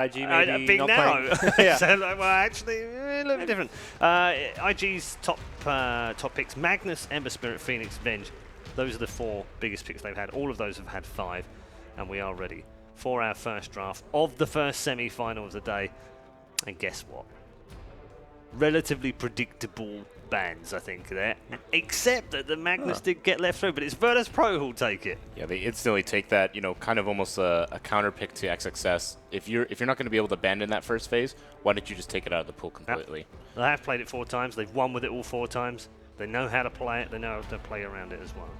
IG maybe big not now. playing. Yeah. So, well, actually, a little bit different. IG's top picks: Magnus, Ember Spirit, Phoenix, Venge. Those are the 4 biggest picks they've had. All of those have had 5, and we are ready for our first draft of the first semi-final of the day. And guess what? Relatively predictable bans, I think, there. Except that the Magnus did get left through, but it's Virtus Pro who'll take it. Yeah, they instantly take that, you know, kind of almost a counter pick to XXS. If you're not going to be able to abandon that first phase, why don't you just take it out of the pool completely? They have played it 4 times. They've won with it all 4 times. They know how to play it. They know how to play around it as well.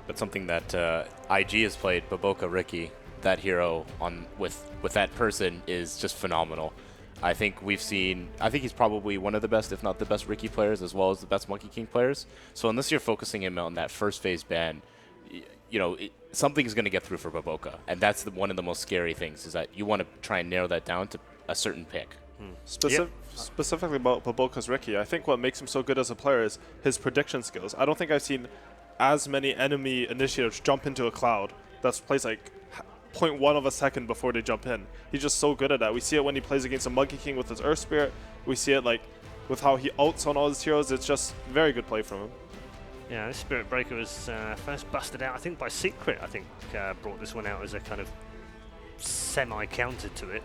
But something that IG has played, Baboka Ricky, that hero with that person is just phenomenal. I think he's probably one of the best, if not the best Ricky players, as well as the best Monkey King players. So unless you're focusing him on that first phase ban, you know, something is going to get through for Baboka. And that's one of the most scary things, is that you want to try and narrow that down to a certain pick. Specifically about Baboka's Ricky, I think what makes him so good as a player is his prediction skills. I don't think I've seen as many enemy initiators jump into a cloud that plays like 0.1 of a second before they jump in. He's just so good at that. We see it when he plays against a Monkey King with his Earth Spirit. We see it like with how he ults on all his heroes. It's just very good play from him. Yeah, this Spirit Breaker was first busted out, I think, by Secret. I think brought this one out as a kind of semi-counter to it.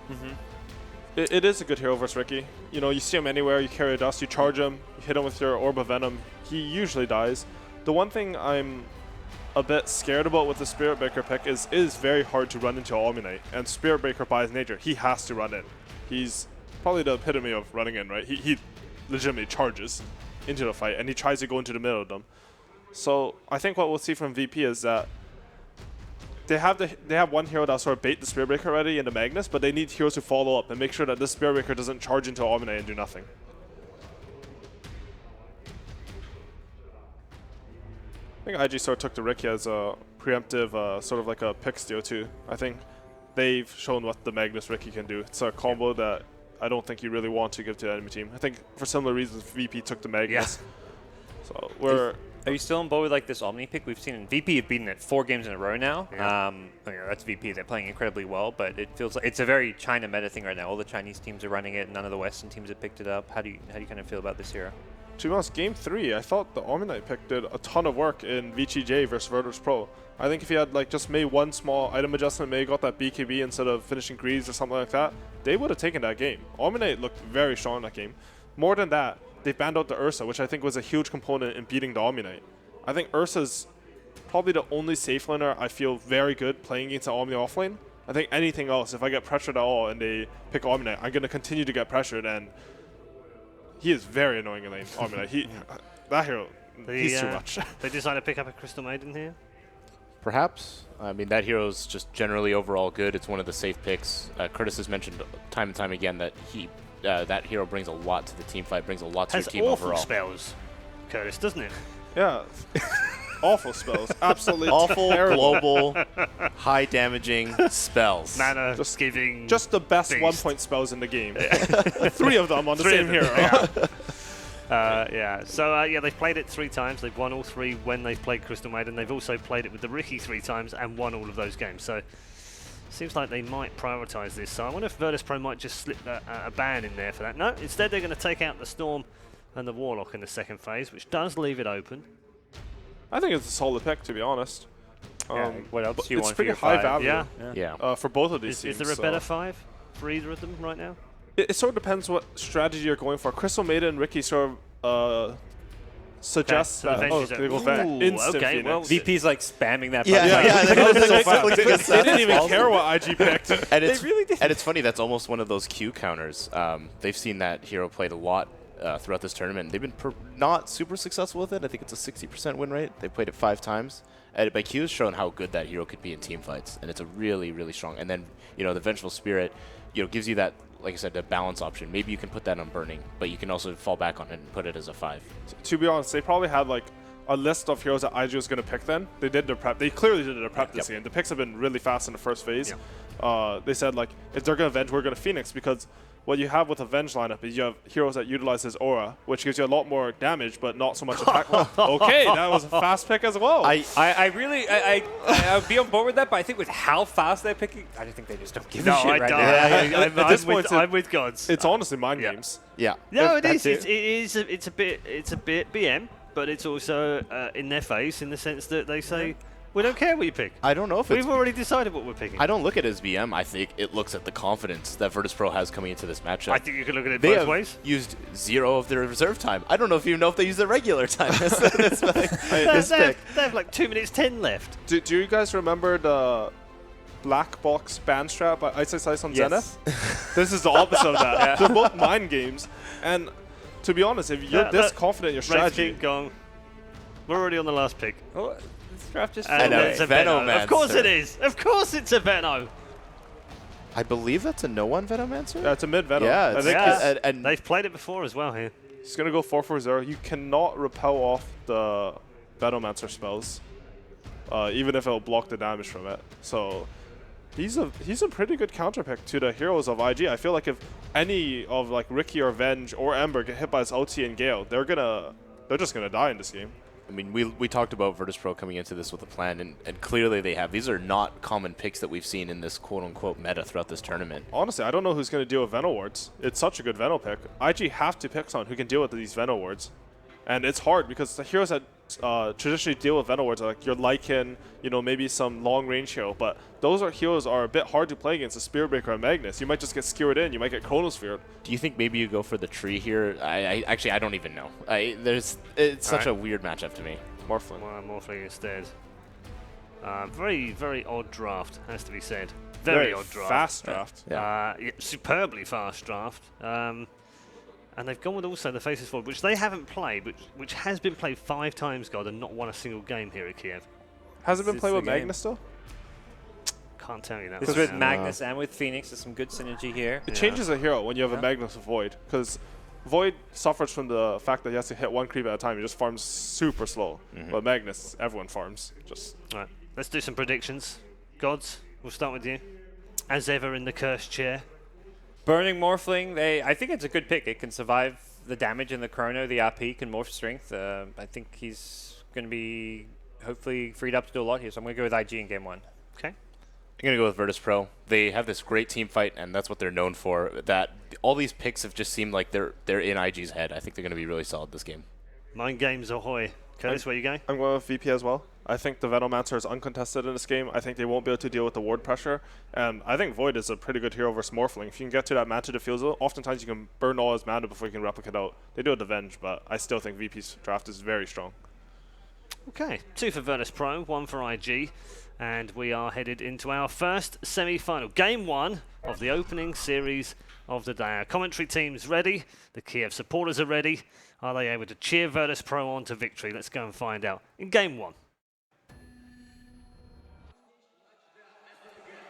It is a good hero versus Ricky. You know, you see him anywhere, you carry a dust, you charge him, you hit him with your Orb of Venom. He usually dies. The one thing I'm a bit scared about with the Spirit Breaker pick is it is very hard to run into Omni-Knight. And Spirit Breaker, by his nature, he has to run in. He's probably the epitome of running in, right? He legitimately charges into the fight, and he tries to go into the middle of them. So I think what we'll see from VP is that they have one hero that sort of bait the Spirit Breaker already into Magnus, but they need heroes to follow up and make sure that this Spirit Breaker doesn't charge into Omni-Knight and do nothing. I think IG sort of took the Ricky as a preemptive, sort of like a pick steal too. I think they've shown what the Magnus Ricky can do. It's a combo that I don't think you really want to give to the enemy team. I think for similar reasons, VP took the Magnus. So Are you still on board with like this Omni pick? We've seen VP have beaten it 4 games in a row now. Yeah. You know, that's VP. They're playing incredibly well, but it feels like it's a very China meta thing right now. All the Chinese teams are running it. None of the Western teams have picked it up. How do you kind of feel about this hero? to be honest, Game 3, I thought the Omni-Knight pick did a ton of work in Vici J versus Virtus Pro. I think if he had like just made one small item adjustment, maybe got that BKB instead of finishing Greaves or something like that, they would have taken that game. Omni-Knight looked very strong in that game. More than that, they banned out the Ursa, which I think was a huge component in beating the Omni-Knight. I think Ursa's probably the only safe laner I feel very good playing against the Omni offlane. I think anything else, if I get pressured at all and they pick Omni-Knight, I'm going to continue to get pressured, and he is very annoying in lane, Omni-Knight. That hero, he's too much. They decided to pick up a Crystal Maiden here? Perhaps. I mean, that hero's just generally overall good. It's one of the safe picks. Curtis has mentioned time and time again that that hero brings a lot to the team fight, brings a lot to your team overall. Has awful spells, Curtis, doesn't it? Yeah. Awful spells. Absolutely awful, terrible. global, high damaging spells. Mana, just giving. Just the best beast. 1-point spells in the game. 3 of them on the same hero. Yeah. So they've played it 3 times. They've won all 3 when they've played Crystal Maiden. They've also played it with the Ricky 3 times and won all of those games. So seems like they might prioritize this. So I wonder if Virtus Pro might just slip a ban in there for that. No, instead they're going to take out the Storm and the Warlock in the second phase, which does leave it open. I think it's a solid pick, to be honest. What else do you it's want pretty for your high 5? value. Yeah. For both of these teams. Is there a better 5 for either of them right now? It sort of depends what strategy you're going for. Crystal Maiden and Ricky sort of suggests so that they go back. Instant okay, Phoenix. well, VP's like spamming that They didn't even care what IG picked. And it's, They really did. And it's funny, that's almost one of those Q counters. They've seen that hero played a lot throughout this tournament. They've been not super successful with it. I think it's a 60% win rate. They played it 5 times. But Q has shown how good that hero could be in team fights, and it's a really, really strong. And then, the Vengeful Spirit, gives you that, like I said, the balance option. Maybe you can put that on Burning, but you can also fall back on it and put it as a 5. To be honest, they probably had like a list of heroes that IG was going to pick then. They did their prep. They clearly did their prep this game. The picks have been really fast in the first phase. They said, like, if they're going to Venge, we're going to Phoenix, because what you have with a Venge lineup is you have heroes that utilize his aura, which gives you a lot more damage, but not so much attack. Okay, that was a fast pick as well. I really would be on board with that, but I think with how fast they're picking, I don't think they just don't give a shit right now. I'm with Gods. It's honestly mind games. Yeah. No, it is. It's a bit BM, but it's also in their face in the sense that they say, we don't care what you pick. I don't know if we've already decided what we're picking. I don't look at it as BM. I think it looks at the confidence that Virtus.pro has coming into this matchup. I think you can look at it they both ways. Used 0 of their reserve time. I don't know if they use their regular time. They have like 2 minutes 10 left. Do you guys remember the black box ban strap by Ice Ice Ice on Zenith? This is the opposite of that. Yeah. They're both mind games. And to be honest, if you're this confident in your strategy... Gone. We're already on the last pick. Oh, this draft just and it's a Venomancer. Of course it is. Of course it's a Veno. I believe that's a no-one Venomancer? Yeah, it's a mid-Veno. Yeah, I think and they've played it before as well here. He's going to go 4-4-0. You cannot repel off the Venomancer spells, even if it'll block the damage from it. So he's a pretty good counter pick to the heroes of IG. I feel like if any of like Ricky or Venge or Ember get hit by his OT and Gale, they're just gonna die in this game. I mean, we talked about Virtus.pro coming into this with a plan, and clearly they have. These are not common picks that we've seen in this quote-unquote meta throughout this tournament. Honestly, I don't know who's going to deal with Veno wards. It's such a good Veno pick. IG have to pick someone who can deal with these Veno wards. And it's hard because the heroes that traditionally deal with Veno wards are like your Lycan, maybe some long-range hero, but those heroes are a bit hard to play against a Spirit Breaker and Magnus. You might just get skewered in. You might get Chronosphere. Do you think maybe you go for the tree here? Actually, I don't even know. It's such a weird matchup to me. Morphling. Morphling instead. Very, very odd draft, has to be said. Very odd draft. Fast draft. Yeah, superbly fast draft. And they've gone with also the Faceless forward, which they haven't played, which has been played 5 times, God, and not won a single game here at Kiev. Has it been played with Magnus still? Can't tell you that. This is with Magnus and with Phoenix. There's some good synergy here. It changes a hero when you have a Magnus with Void, because Void suffers from the fact that he has to hit 1 creep at a time. He just farms super slow. But Magnus, everyone farms. All right, let's do some predictions. Gods, we'll start with you. As ever in the cursed chair. Burning Morphling, I think it's a good pick. It can survive the damage in the Chrono, the RP, can morph strength. I think he's going to be hopefully freed up to do a lot here, so I'm going to go with IG in game 1. Okay. I'm going to go with Virtus.pro. They have this great team fight, and that's what they're known for. That all these picks have just seemed like they're in IG's head. I think they're going to be really solid this game. Mind games ahoy. Curtis, where you going? I'm going with VP as well. I think the Venomancer is uncontested in this game. I think they won't be able to deal with the ward pressure. And I think Void is a pretty good hero versus Morphling. If you can get to that Manta Diffusal, oftentimes you can burn all his mana before you can replicate out. They do it to Venge, but I still think VP's draft is very strong. Okay, 2 for Virtus.pro, 1 for IG. And we are headed into our first semi-final. Game 1 of the opening series of the day. Our commentary team's ready. The Kiev supporters are ready. Are they able to cheer Virtus.pro on to victory? Let's go and find out in Game 1.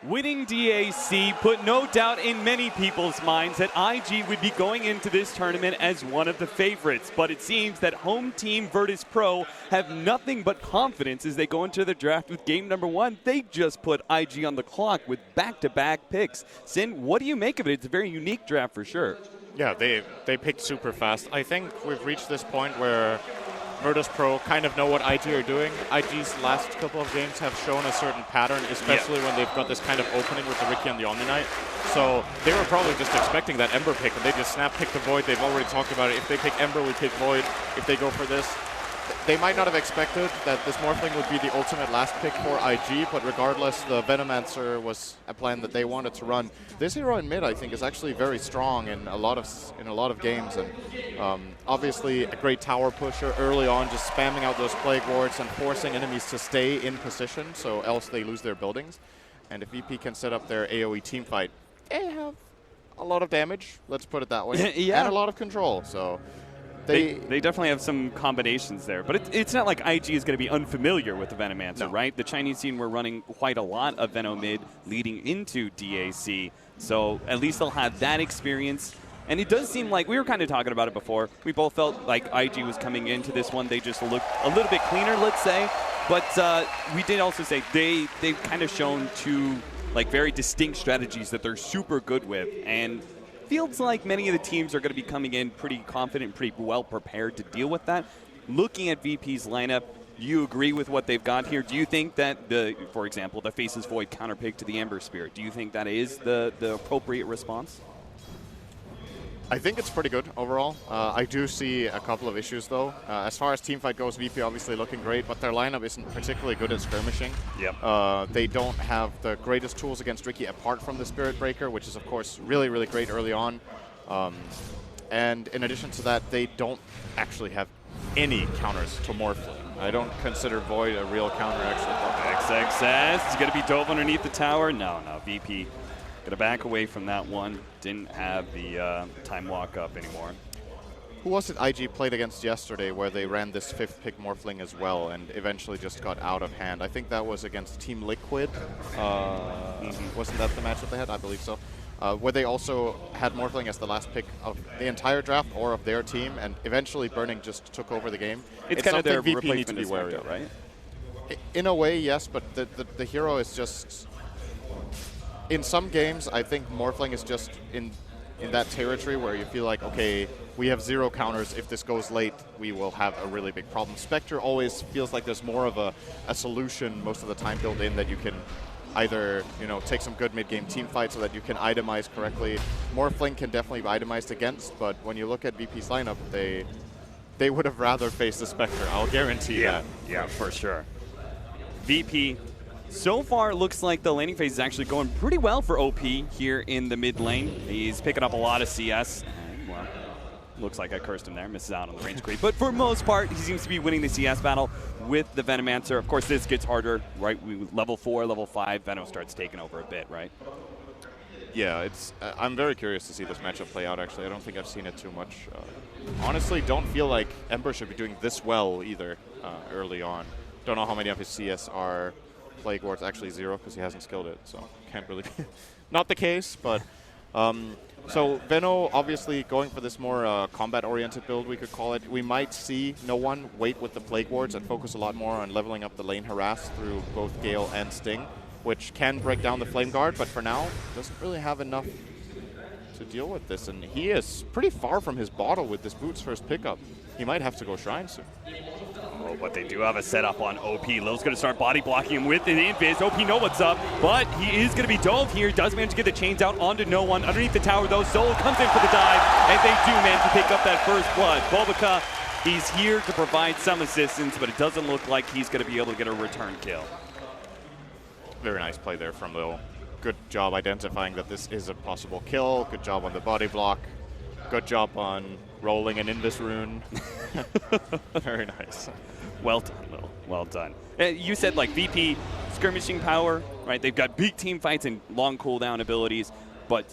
Winning DAC put no doubt in many people's minds that IG would be going into this tournament as one of the favorites, but it seems that home team Virtus.pro have nothing but confidence as they go into the draft with game number 1. They just put IG on the clock with back-to-back picks. Sin, what do you make of it? It's a very unique draft for sure. Yeah, they picked super fast. I think we've reached this point where Virtus.pro kind of know what IG are doing. IG's last couple of games have shown a certain pattern, especially when they've got this kind of opening with the Ricky and the Omni Knight. So they were probably just expecting that Ember pick, and they just snap pick the Void. They've already talked about it. If they pick Ember, we pick Void. If they go for this, they might not have expected that this Morphling would be the ultimate last pick for IG, but regardless, the Venomancer was a plan that they wanted to run. This hero in mid, I think, is actually very strong in a lot of games, and obviously a great tower pusher early on, just spamming out those plague wards and forcing enemies to stay in position, so else they lose their buildings. And if VP can set up their AoE team fight, they have a lot of damage, let's put it that way, and a lot of control. So. They definitely have some combinations there, but it's not like IG is going to be unfamiliar with the Venomancer, right? The Chinese team were running quite a lot of Veno mid leading into DAC, so at least they'll have that experience. And it does seem like, we were kind of talking about it before, we both felt like IG was coming into this one, they just looked a little bit cleaner, let's say, but we did also say they've kind of shown 2 like very distinct strategies that they're super good with, and feels like many of the teams are going to be coming in pretty confident, pretty well prepared to deal with that. Looking at VP's lineup, do you agree with what they've got here? Do you think that, for example, the Faceless Void counterpick to the Ember Spirit, do you think that is the appropriate response? I think it's pretty good overall. I do see a couple of issues though. As far as teamfight goes, VP obviously looking great, but their lineup isn't particularly good at skirmishing. Yep. They don't have the greatest tools against Ricky apart from the Spirit Breaker, which is of course really, really great early on. And in addition to that, they don't actually have any counters to Morphling. I don't consider Void a real counter actually. XXS is going to be dove underneath the tower. No, VP going to back away from that one. Didn't have the time walk up anymore. Who was it IG played against yesterday where they ran this 5th pick Morphling as well and eventually just got out of hand? I think that was against Team Liquid. Wasn't that the matchup they had? I believe so. Where they also had Morphling as the last pick of the entire draft or of their team, and eventually Burning just took over the game. It's kind of their VP need to replacement be wary of, right? In a way, yes, but the hero is just... In some games, I think Morphling is just in that territory where you feel like, okay, we have 0 counters. If this goes late, we will have a really big problem. Spectre always feels like there's more of a solution most of the time built in that you can either, take some good mid-game team fights so that you can itemize correctly. Morphling can definitely be itemized against, but when you look at VP's lineup, they would have rather faced the Spectre. I'll guarantee that. Yeah, for sure. VP, so far it looks like the laning phase is actually going pretty well for OP here in the mid lane. He's picking up a lot of CS. And, well, looks like I cursed him there, misses out on the range creep. But for most part, he seems to be winning the CS battle with the Venomancer. Of course, this gets harder, right? Level 4, level 5, Venom starts taking over a bit, right? Yeah, I'm very curious to see this matchup play out, actually. I don't think I've seen it too much. Honestly, don't feel like Ember should be doing this well either early on. Don't know how many of his CS are Plague Ward's actually 0 because he hasn't skilled it, so can't really be not the case, but so Veno obviously going for this more combat-oriented build, we could call it. We might see no one wait with the Plague Wards and focus a lot more on leveling up the lane harass through both Gale and Sting, which can break down the Flame Guard, but for now doesn't really have enough to deal with this, and he is pretty far from his bottle with this Boots first pickup. He might have to go Shrine soon. Oh, but they do have a setup on OP. Lil's going to start body blocking him with an invis. OP know what's up, but he is going to be dove here. Does manage to get the chains out onto no one. Underneath the tower, though, Soul comes in for the dive, and they do manage to pick up that first blood. Bulbaka, he's here to provide some assistance, but it doesn't look like he's going to be able to get a return kill. Very nice play there from Lil. Good job identifying that this is a possible kill. Good job on the body block. Good job on rolling an Invis rune. Very nice. Well done, Lil. Well done. You said like VP skirmishing power, right? They've got big team fights and long cooldown abilities, but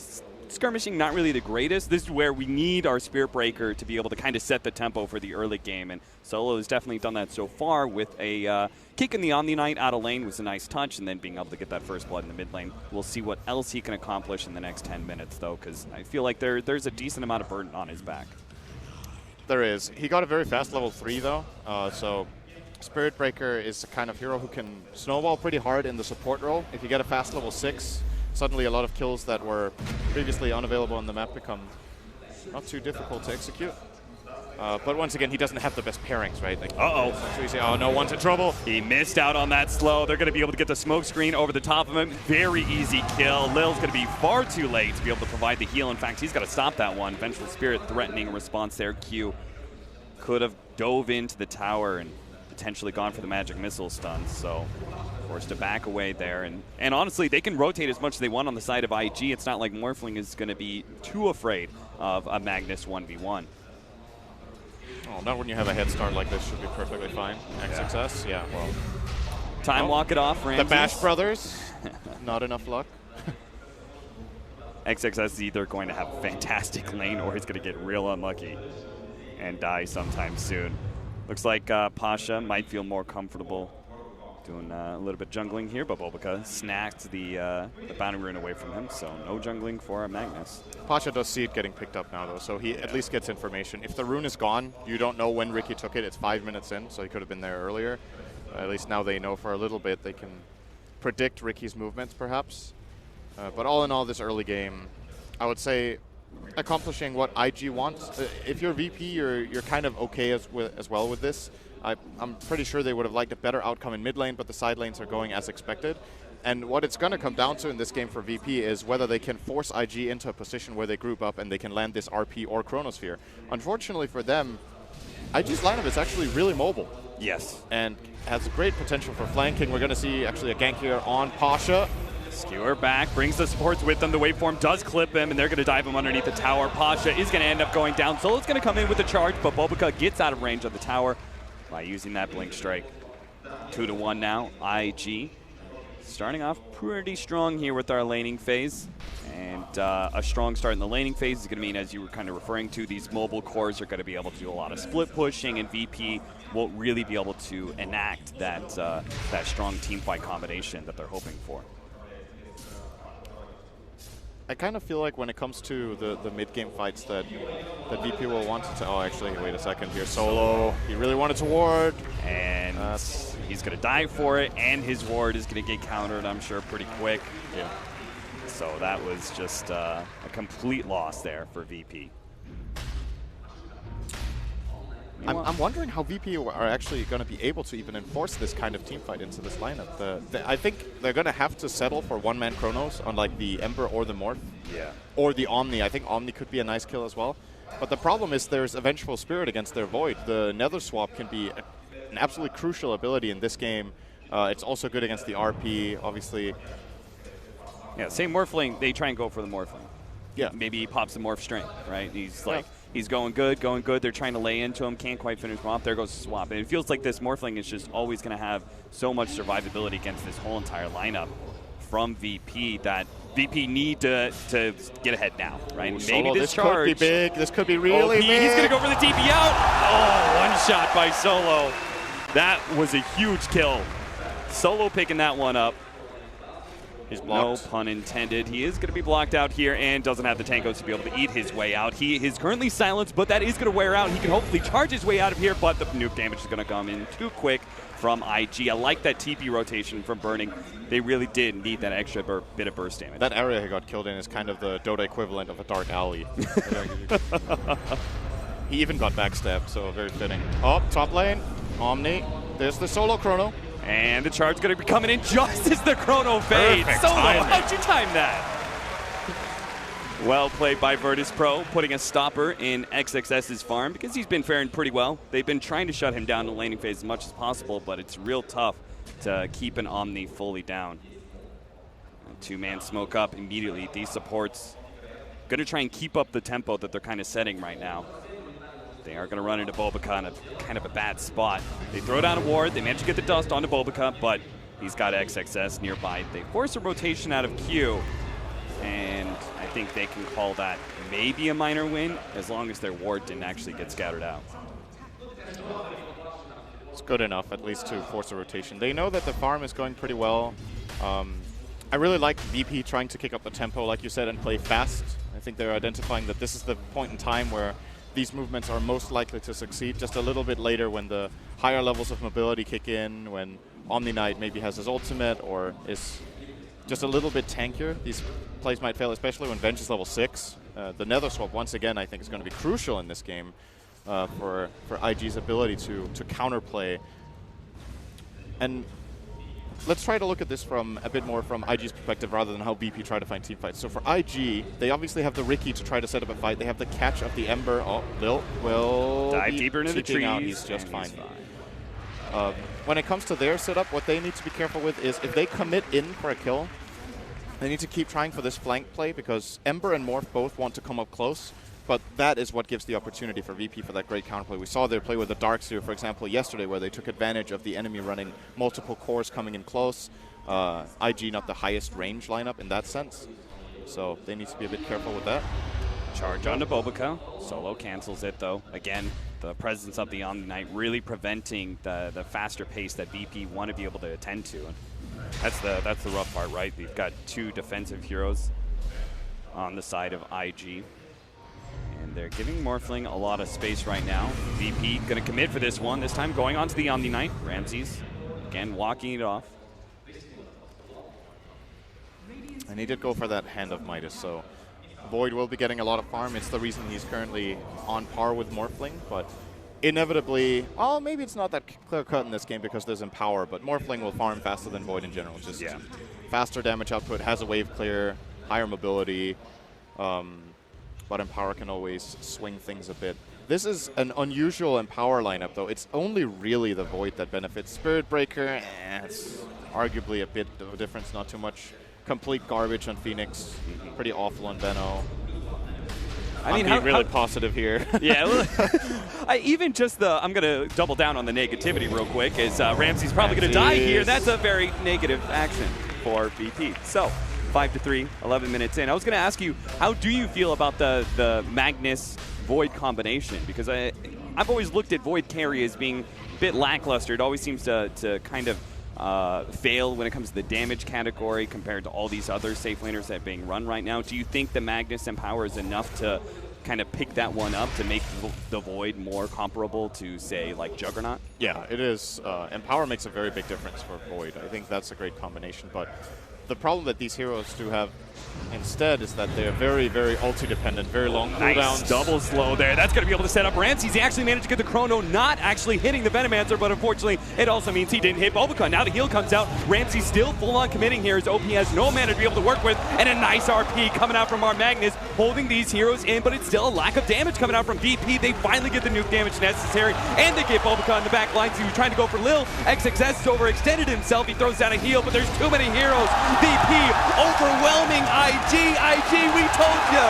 skirmishing not really the greatest. This is where we need our Spirit Breaker to be able to kind of set the tempo for the early game, and Solo has definitely done that so far with a kick in the Omni Knight out of lane was a nice touch, and then being able to get that first blood in the mid lane. We'll see what else he can accomplish in the next 10 minutes, though, because I feel like there's a decent amount of burden on his back. There is. He got a very fast level 3, though, so Spirit Breaker is the kind of hero who can snowball pretty hard in the support role. If you get a fast level 6, suddenly a lot of kills that were previously unavailable on the map become not too difficult to execute. But once again, he doesn't have the best pairings, right? Like, so you say, oh, no one's in trouble. He missed out on that slow. They're going to be able to get the smoke screen over the top of him. Very easy kill. Lil's going to be far too late to be able to provide the heal. In fact, he's got to stop that one. Vengeful Spirit threatening a response there. Q could have dove into the tower and potentially gone for the magic missile stun, so forced to back away there. And honestly, they can rotate as much as they want on the side of IG. It's not like Morphling is going to be too afraid of a Magnus 1v1. Oh, not when you have a head start like this. Should be perfectly fine. XXS, yeah, well. Time walk it off, Ramses. The Bash Brothers, not enough luck. XXS is either going to have a fantastic lane or he's going to get real unlucky and die sometime soon. Looks like Pasha might feel more comfortable doing a little bit jungling here, but Bulbaka snacked the bounty rune away from him, so no jungling for Magnus. Pasha does see it getting picked up now, though, so he at least gets information. If the rune is gone, you don't know when Ricky took it. It's 5 minutes in, so he could have been there earlier. At least now they know for a little bit. They can predict Ricky's movements, perhaps. But all in all, this early game, I would say accomplishing what IG wants. If you're VP, you're kind of okay as well with this. I'm pretty sure they would have liked a better outcome in mid lane, but the side lanes are going as expected. And what it's going to come down to in this game for VP is whether they can force IG into a position where they group up and they can land this RP or Chronosphere. Unfortunately for them, IG's lineup is actually really mobile. Yes. And has great potential for flanking. We're going to see actually a gank here on Pasha. Skewer back, brings the supports with them. The waveform does clip him, and they're going to dive him underneath the tower. Pasha is going to end up going down. Solo's going to come in with the charge, but Bobica gets out of range of the tower by using that Blink Strike. 2-1 now. IG starting off pretty strong here with our laning phase. And a strong start in the laning phase is going to mean, as you were kind of referring to, these mobile cores are going to be able to do a lot of split pushing, and VP won't really be able to enact that, that strong team fight combination that they're hoping for. I kind of feel like when it comes to the mid-game fights that VP will want to... Oh, actually, wait a second here. Solo, he really wanted to ward. And he's going to die for it, and his ward is going to get countered, I'm sure, pretty quick. Yeah. So that was just a complete loss there for VP. I'm wondering how VP are actually going to be able to even enforce this kind of team fight into this lineup. I think they're going to have to settle for one-man Chronos on like the Ember or the Morph. Yeah. Or the Omni. I think Omni could be a nice kill as well. But the problem is there's a Vengeful Spirit against their Void. The Nether Swap can be an absolutely crucial ability in this game. It's also good against the RP, obviously. Yeah, same Morphling, they try and go for the Morphling. Yeah. Maybe he pops the Morph Strength, right? He's like, he's going good. They're trying to lay into him, can't quite finish him off. There goes the swap. And it feels like this Morphling is just always going to have so much survivability against this whole entire lineup from VP that VP need to get ahead now, right? Ooh, maybe Solo, this could charge. be big. This could be really big. He's going to go for the TP out. Oh, one shot by Solo. That was a huge kill. Solo picking that one up. He's blocked. No pun intended. He is going to be blocked out here and doesn't have the tankos to be able to eat his way out. He is currently silenced, but that is going to wear out. He can hopefully charge his way out of here, but the nuke damage is going to come in too quick from IG. I like that TP rotation from Burning. They really did need that extra bit of burst damage. That area he got killed in is kind of the Dota equivalent of a dark alley. He even got backstabbed, so very fitting. Oh, top lane, Omni. There's the Solo Chrono. And the charge is going to be coming in just as the Chrono fades. Perfect Solo, timing. how'd you time that? Well played by Virtus Pro, putting a stopper in XXS's farm because he's been faring pretty well. They've been trying to shut him down in the laning phase as much as possible, but it's real tough to keep an Omni fully down. Two-man smoke up immediately. These supports going to try and keep up the tempo that they're kind of setting right now. They are going to run into Bobica in a kind of a bad spot. They throw down a ward. They manage to get the dust onto Bobica, but he's got XXS nearby. They force a rotation out of Q, and I think they can call that maybe a minor win as long as their ward didn't actually get scattered out. It's good enough, at least, to force a rotation. They know that the farm is going pretty well. I really like VP trying to kick up the tempo, like you said, and play fast. I think they're identifying that this is the point in time where these movements are most likely to succeed. Just a little bit later when the higher levels of mobility kick in, when Omni Knight maybe has his ultimate or is just a little bit tankier, these plays might fail, especially when Venge is level 6. The Nether Swap, once again, I think is going to be crucial in this game for IG's ability to counterplay. And let's try to look at this from a bit more from IG's perspective rather than how VP try to find team fights. So for IG, they obviously have the Riki to try to set up a fight. They have the catch of the Ember. Oh, Lil will dive deeper into the trees. Out. He's just fine. When it comes to their setup, what they need to be careful with is if they commit in for a kill, they need to keep trying for this flank play because Ember and Morph both want to come up close. But that is what gives the opportunity for VP for that great counterplay. We saw their play with the Darkseer, for example, yesterday, where they took advantage of the enemy running multiple cores coming in close. IG not the highest range lineup in that sense. So they need to be a bit careful with that. Charge onto Bobica. Solo cancels it, though. Again, the presence of the Omni Knight really preventing the faster pace that VP want to be able to attend to. And that's the rough part, right? We've got two defensive heroes on the side of IG. And they're giving Morphling a lot of space right now. VP going to commit for this one. This time going on to the Omni Knight. Ramses, again, walking it off. And he did go for that Hand of Midas, so Void will be getting a lot of farm. It's the reason he's currently on par with Morphling, but inevitably, well, maybe it's not that clear-cut in this game because there's Empower, but Morphling will farm faster than Void in general. Just faster damage output, has a wave clear, higher mobility, but Empower can always swing things a bit. This is an unusual Empower lineup, though. It's only really the Void that benefits. Spirit Breaker, it's arguably a bit of a difference, not too much. Complete garbage on Phoenix, pretty awful on Veno. I mean, being really positive here. Yeah, well, even just I'm going to double down on the negativity real quick, is Ramsey's probably going to die here. That's a very negative action for VP. So, 5-3, 11 minutes in. I was going to ask you, how do you feel about the Magnus Void combination? Because I've always looked at Void carry as being a bit lackluster. It always seems to kind of fail when it comes to the damage category compared to all these other safe laners that are being run right now. Do you think the Magnus Empower is enough to kind of pick that one up to make the Void more comparable to, say, like Juggernaut? Yeah, it is. Empower makes a very big difference for Void. I think that's a great combination, but the problem that these heroes do have instead is that they're very, very ulti-dependent, very long cooldowns. Nice double slow there. That's going to be able to set up Ramses. He actually managed to get the Chrono, not actually hitting the Venomancer, but unfortunately, it also means he didn't hit Bulbacan. Now the heal comes out. Ramses still full-on committing here. His OP has no mana to be able to work with, and a nice RP coming out from our Magnus, holding these heroes in, but it's still a lack of damage coming out from VP. They finally get the nuke damage necessary, and they get Bulbacan in the back line, so he was trying to go for Lil. XXS has overextended himself. He throws down a heal, but there's too many heroes. VP overwhelming IG. We told you.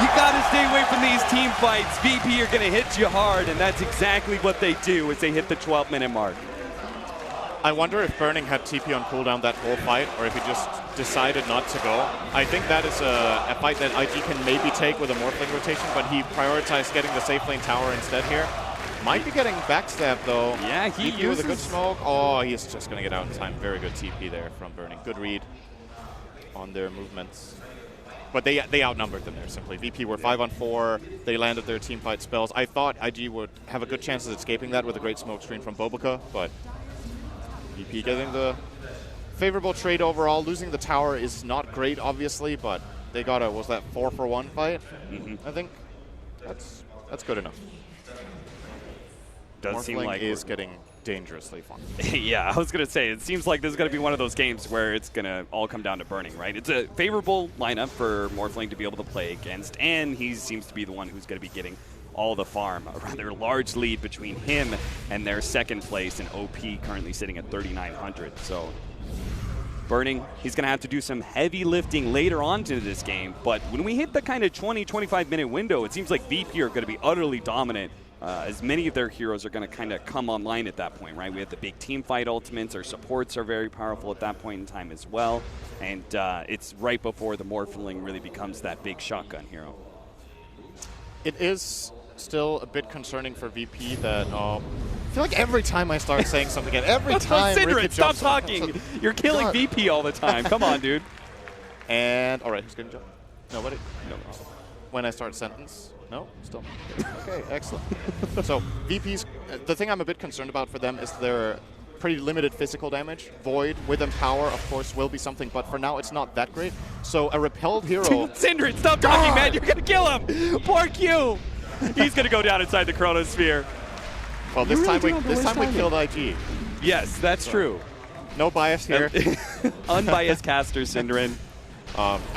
You got to stay away from these team fights. VP are going to hit you hard, and that's exactly what they do as they hit the 12-minute mark. I wonder if Burning had TP on cooldown that whole fight, or if he just decided not to go. I think that is a fight that IG can maybe take with a Morphling rotation, but he prioritized getting the safe lane tower instead here. Might be getting backstabbed, though. Yeah, he uses with a good smoke. Oh, he's just going to get out in time. Very good TP there from Burning. Good read on their movements. But they outnumbered them there, simply. VP were 5-on-4. They landed their team fight spells. I thought IG would have a good chance of escaping that with a great smoke screen from Bobica, but VP getting the favorable trade overall. Losing the tower is not great, obviously, but they got a, was that 4-for-1 fight? I think that's good enough. Does seem like is getting dangerously fun. Yeah, I was going to say, it seems like this is going to be one of those games where it's going to all come down to Burning, right? It's a favorable lineup for Morphling to be able to play against, and he seems to be the one who's going to be getting all the farm. A rather large lead between him and their second place, and OP currently sitting at 3,900. So Burning, he's going to have to do some heavy lifting later on to this game, but when we hit the kind of 20-25 minute window, it seems like VP are going to be utterly dominant. As many of their heroes are going to kind of come online at that point, right? We have the big team fight ultimates. Our supports are very powerful at that point in time as well. And it's right before the Morphling really becomes that big shotgun hero. It is still a bit concerning for VP that I feel like every time I start saying something again, every time Syndred, stop talking. You're killing God. VP all the time. Come on, dude. And, all right, who's going to jump? Nobody? No. When I start a sentence? No? Still? Okay, excellent. So VP's, the thing I'm a bit concerned about for them is their pretty limited physical damage. Void with Empower, of course, will be something, but for now it's not that great. So a repelled hero... Syndred, stop talking, man! You're gonna kill him! Poor Q! He's gonna go down inside the Chronosphere. Well, this time we killed IG. Yes, that's true. No bias here. Unbiased caster, Syndred.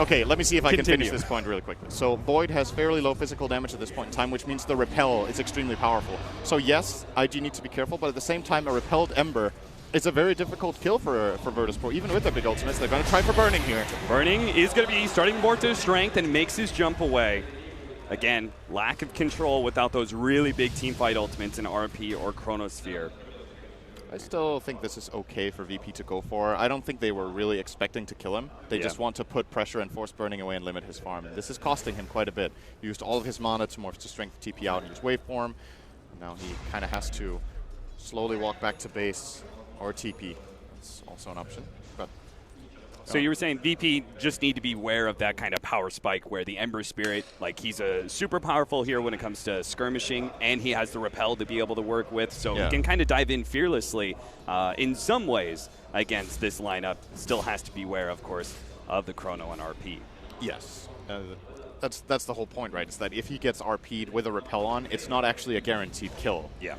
Okay, let me see if I can finish this point really quickly. So Void has fairly low physical damage at this point in time, which means the repel is extremely powerful. So yes, IG needs to be careful, but at the same time, a repelled Ember is a very difficult kill for Virtus Pro. Even with their big ultimates, they're going to try for Burning here. Burning is going to be starting more to his strength and makes his jump away. Again, lack of control without those really big team fight ultimates in RP or Chronosphere. I still think this is okay for VP to go for. I don't think they were really expecting to kill him. They just want to put pressure and force Burning away and limit his farm. This is costing him quite a bit. He used all of his mana to morph to strength TP out and use waveform. And now he kind of has to slowly walk back to base or TP. That's also an option. But so you were saying VP just need to be aware of that kind of power spike where the Ember Spirit, like he's a super powerful hero when it comes to skirmishing, and he has the repel to be able to work with, so he can kind of dive in fearlessly in some ways against this lineup. Still has to be aware, of course, of the Chrono and RP. Yes. that's the whole point, right? Is that if he gets RP'd with a repel on, it's not actually a guaranteed kill. Yeah.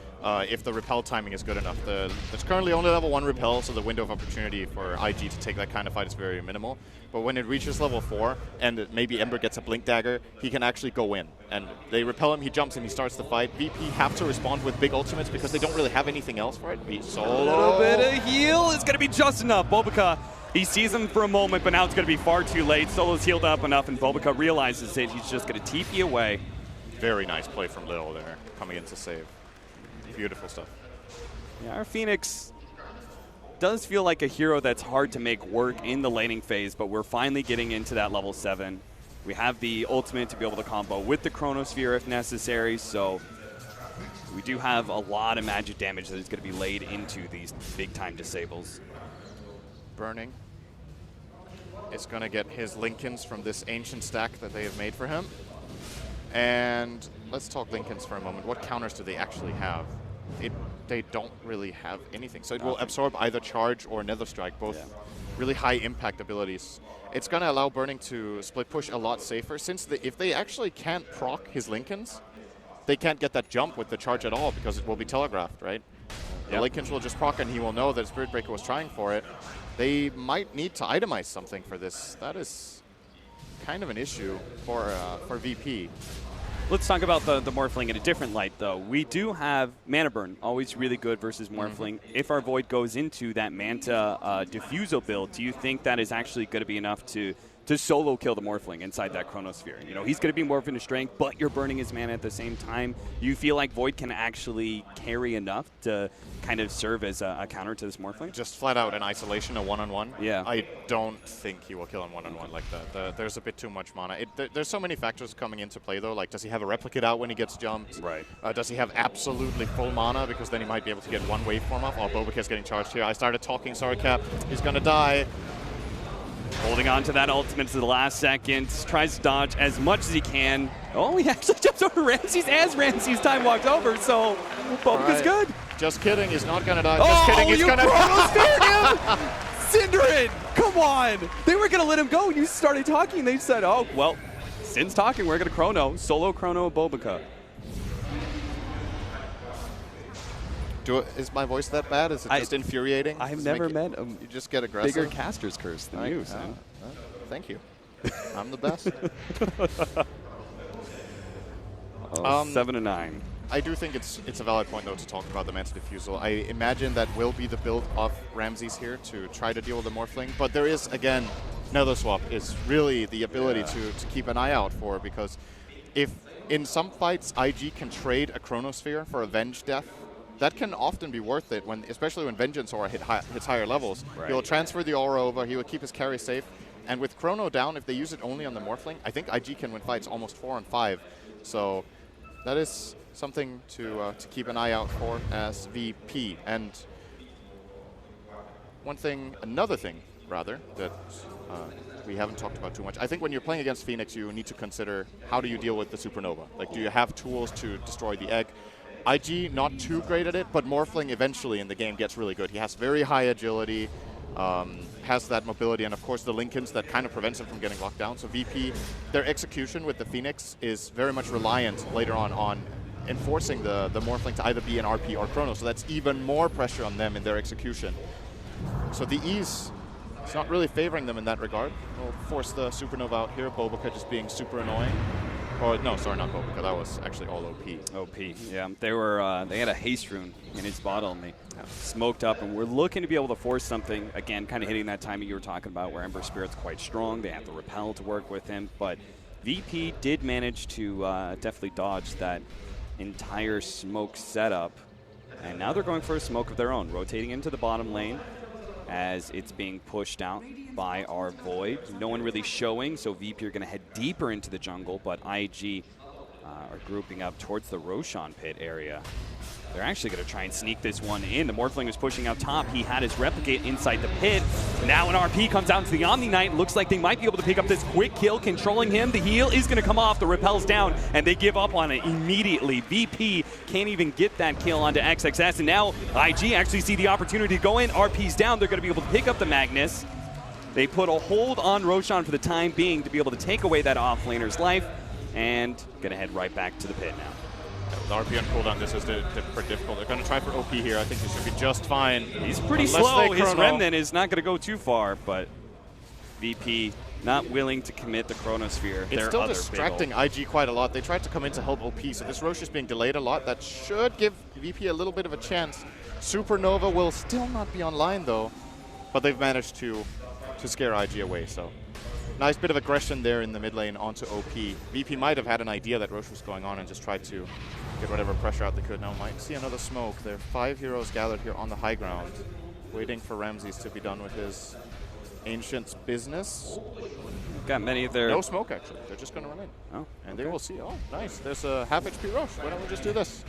If the repel timing is good enough. There's currently only level 1 repel, so the window of opportunity for IG to take that kind of fight is very minimal. But when it reaches level 4, and maybe Ember gets a blink dagger, he can actually go in. And they repel him, he jumps in, he starts the fight. VP have to respond with big ultimates because they don't really have anything else for it. A little bit of heal is going to be just enough. Bobica, he sees him for a moment, but now it's going to be far too late. Solo's healed up enough, and Bobica realizes it. He's just going to TP away. Very nice play from Lil there, coming in to save. Beautiful stuff. Yeah, our Phoenix does feel like a hero that's hard to make work in the laning phase, but we're finally getting into that level 7. We have the ultimate to be able to combo with the Chronosphere if necessary, so we do have a lot of magic damage that is going to be laid into these big-time disables. Burning is going to get his Lincolns from this ancient stack that they have made for him. And let's talk Lincolns for a moment. What counters do they actually have? They don't really have anything. So it will absorb either charge or Nether Strike, both really high impact abilities. It's going to allow Burning to split push a lot safer, since if they actually can't proc his Lincolns, they can't get that jump with the charge at all because it will be telegraphed, right? The Lincolns will just proc and he will know that Spirit Breaker was trying for it. They might need to itemize something for this. That is kind of an issue for VP. Let's talk about the Morphling in a different light, though. We do have Mana Burn, always really good versus Morphling. If our Void goes into that Manta Diffusal build, do you think that is actually going to be enough to solo kill the Morphling inside that Chronosphere? You know, he's going to be morphing to strength, but you're burning his mana at the same time. You feel like Void can actually carry enough to kind of serve as a counter to this Morphling? Just flat out in isolation, a one-on-one? Yeah. I don't think he will kill him one-on-one like that. There's a bit too much mana. There's so many factors coming into play, though. Like, does he have a replicate out when he gets jumped? Right. Does he have absolutely full mana? Because then he might be able to get one waveform off. Oh, Bobica's getting charged here. I started talking, sorry, Cap. He's going to die. Holding on to that ultimate to the last second. Tries to dodge as much as he can. Oh, he actually jumps over Ramses as Ramses' time walked over, so Bobica's good. Just kidding, he's not going to die. Just kidding, he's going to die. Synderen, come on. They were going to let him go. You started talking. They said, oh, well, Sin's talking. We're going to chrono. Solo chrono Bobica. Is my voice that bad? Is it just infuriating? I've never met a you just get aggressive? bigger caster's curse than you, Sin. Thank you. I'm the best. 7-9. I do think it's a valid point, though, to talk about the Manta Diffusal. I imagine that will be the build of Ramses here to try to deal with the Morphling. But there is, again, Nether Swap is really the ability to keep an eye out for, because if in some fights IG can trade a Chronosphere for a Venge Death, that can often be worth it, especially when Vengeance Aura hits higher levels. Right. He'll transfer the Aura over, he will keep his carry safe. And with Chrono down, if they use it only on the Morphling, I think IG can win fights almost 4-5. So that is something to keep an eye out for as VP. And another thing, rather, that we haven't talked about too much. I think when you're playing against Phoenix, you need to consider how do you deal with the Supernova. Like, do you have tools to destroy the egg? IG, not too great at it, but Morphling eventually in the game gets really good. He has very high agility, has that mobility, and of course the Lincolns that kind of prevents him from getting locked down. So VP, their execution with the Phoenix is very much reliant later on enforcing the Morphling to either be an RP or Chrono, so that's even more pressure on them in their execution. So the ease is not really favoring them in that regard. We'll force the Supernova out here, Bobica just being super annoying. Oh, no, sorry, not Bobica. That was actually all OP. OP, yeah. They had a haste rune in his bottle, and they smoked up, and we're looking to be able to force something, again, kind of hitting that timing you were talking about where Ember Spirit's quite strong. They have the repel to work with him, but VP did manage to definitely dodge that entire smoke setup, and now they're going for a smoke of their own, rotating into the bottom lane as it's being pushed out by our Void. No one really showing, so VP are going to head deeper into the jungle, but IG are grouping up towards the Roshan pit area. They're actually going to try and sneak this one in. The Morphling is pushing out top. He had his replicate inside the pit. Now an RP comes out into the Omni Knight. Looks like they might be able to pick up this quick kill, controlling him. The heal is going to come off. The repel's down, and they give up on it immediately. VP can't even get that kill onto XXS, and now IG actually see the opportunity to go in. RP's down. They're going to be able to pick up the Magnus. They put a hold on Roshan for the time being to be able to take away that offlaner's life, and gonna head right back to the pit now. With RP on cooldown, this is pretty difficult. They're going to try for OP here. I think he should be just fine. He's pretty Unless slow. they His chrono. Remnant is not going to go too far, but VP not willing to commit the Chronosphere. It's still distracting IG quite a lot. They tried to come in to help OP, so this Roche is being delayed a lot. That should give VP a little bit of a chance. Supernova will still not be online, though, but they've managed to scare IG away, so... Nice bit of aggression there in the mid lane onto OP. VP might have had an idea that Roche was going on and just tried to get whatever pressure out they could. Now might see another smoke. There are 5 heroes gathered here on the high ground, waiting for Ramses to be done with his Ancient's business. Got many of their... No smoke, actually. They're just going to run in. Oh, and they will see. Oh, nice. There's a half HP Roche. Why don't we just do this?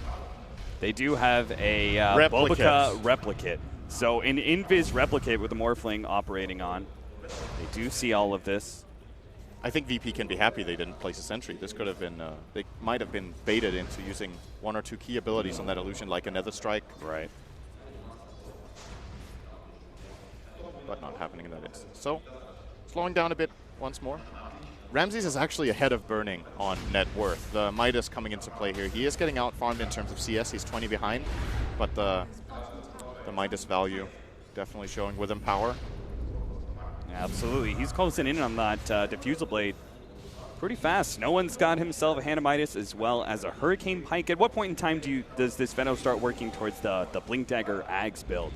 They do have a Replicate. Bulbaka replicate. So an Invis replicate with the Morphling operating on. They do see all of this. I think VP can be happy they didn't place a sentry. This could have been, they might have been baited into using 1 or 2 key abilities on that illusion, like a Nether Strike. Right. But not happening in that instance. So, slowing down a bit once more. Ramses is actually ahead of Burning on net worth. The Midas coming into play here. He is getting out-farmed in terms of CS. He's 20 behind, but the Midas value definitely showing with him power. Absolutely. He's closing in on that Diffusal Blade pretty fast. No one's got himself a Hand of Midas as well as a Hurricane Pike. At what point in time does this Veno start working towards the Blink Dagger Ags build?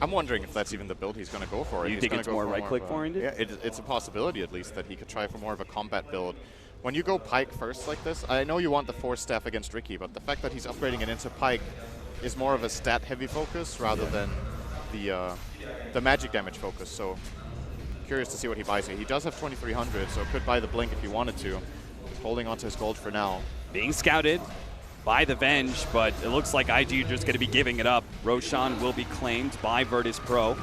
I'm wondering if that's even the build he's going to go for. You think it's more right-click oriented? Yeah, it's a possibility at least that he could try for more of a combat build. When you go Pike first like this, I know you want the Force Staff against Ricky, but the fact that he's upgrading it into Pike is more of a stat-heavy focus rather than the magic damage focus. So curious to see what he buys here. He does have 2,300, so could buy the Blink if he wanted to. He's holding onto his gold for now. Being scouted by the Venge, but it looks like IG are just going to be giving it up. Roshan will be claimed by Virtus Pro.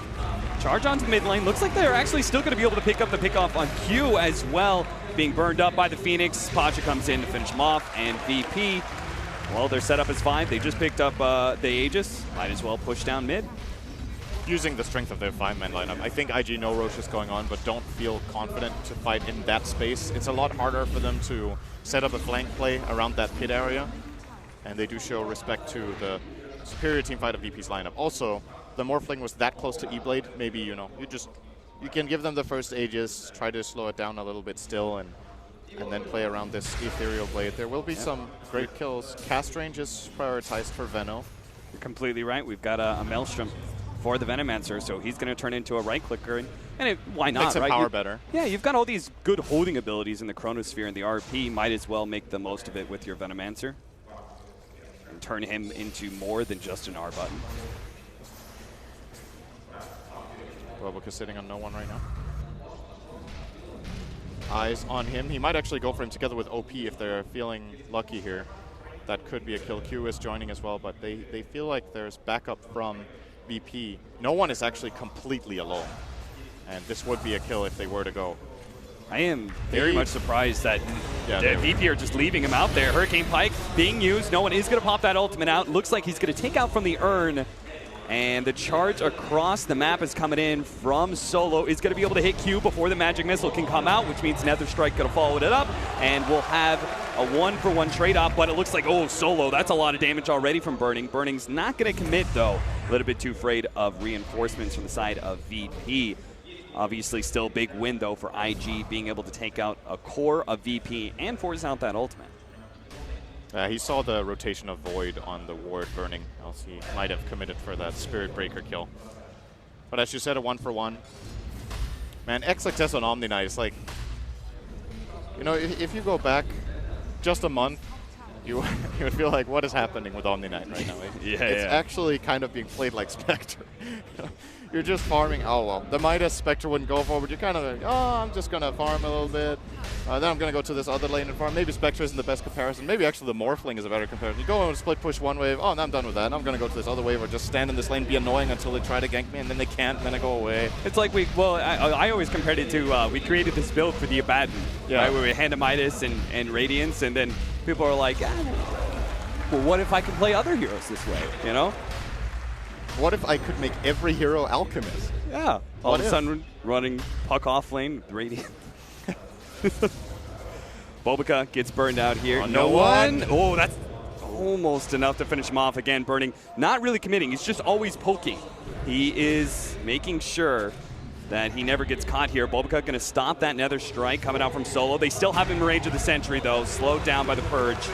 Charge onto the mid lane. Looks like they're actually still going to be able to pick up the pickoff on Q as well. Being burned up by the Phoenix. Pacha comes in to finish him off, and VP, well, their setup is fine. They just picked up the Aegis. Might as well push down mid. Using the strength of their 5-man lineup. I think IG know Roche is going on, but don't feel confident to fight in that space. It's a lot harder for them to set up a flank play around that pit area, and they do show respect to the superior team fight of VP's lineup. Also, the Morphling was that close to E-Blade. Maybe, you know, you can give them the first Aegis, try to slow it down a little bit still, and then play around this Ethereal Blade. There will be some great kills. Cast range is prioritized for Veno. You're completely right. We've got a Maelstrom for the Venomancer, so he's going to turn into a right-clicker, and why not, Makes him right? power better. Yeah, you've got all these good holding abilities in the Chronosphere and the RP. Might as well make the most of it with your Venomancer and turn him into more than just an R button. Roboca's sitting on no one right now. Eyes on him. He might actually go for him together with OP if they're feeling lucky here. That could be a kill. Q is joining as well, but they feel like there's backup from VP. No one is actually completely alone, and this would be a kill if they were to go. I am very much surprised that Yeah, VP are just leaving him out there. Hurricane Pike being used. No one is going to pop that ultimate out. Looks like he's going to take out from the urn. And the charge across the map is coming in from Solo. Is going to be able to hit Q before the magic missile can come out, which means Nether Strike going to follow it up. And we'll have a 1-for-1 trade-off, but it looks like, oh, Solo, that's a lot of damage already from Burning. Burning's not going to commit, though. A little bit too afraid of reinforcements from the side of VP. Obviously, still a big win, though, for IG, being able to take out a core of VP and force out that ultimate. He saw the rotation of Void on the ward Burning, else he might have committed for that Spirit Breaker kill. But as you said, a 1-for-1. Man, XXS on Omni Knight is like, you know, if you go back just a month, you would feel like, what is happening with Omni Knight right now? It's actually kind of being played like Spectre. You're just farming. Oh, well, the Midas Spectre wouldn't go for, but you're kind of like, oh, I'm just going to farm a little bit. Then I'm going to go to this other lane and farm. Maybe Spectre isn't the best comparison. Maybe actually the Morphling is a better comparison. You go and split push one wave. Oh, now I'm done with that. I'm going to go to this other wave or just stand in this lane, be annoying until they try to gank me, and then they can't, and then I go away. It's like I always compared it to, we created this build for the Abaddon, right, where we had Midas and Radiance, and then people are like, well, what if I can play other heroes this way, you know? What if I could make every hero Alchemist? Yeah. All of a sudden, running puck off lane, Radiant. Bobica gets burned out here. No one. Oh, that's almost enough to finish him off again. Burning, not really committing. He's just always poking. He is making sure that he never gets caught here. Bobica going to stop that nether strike coming out from Solo. They still have him in range of the sentry, though, slowed down by the Purge.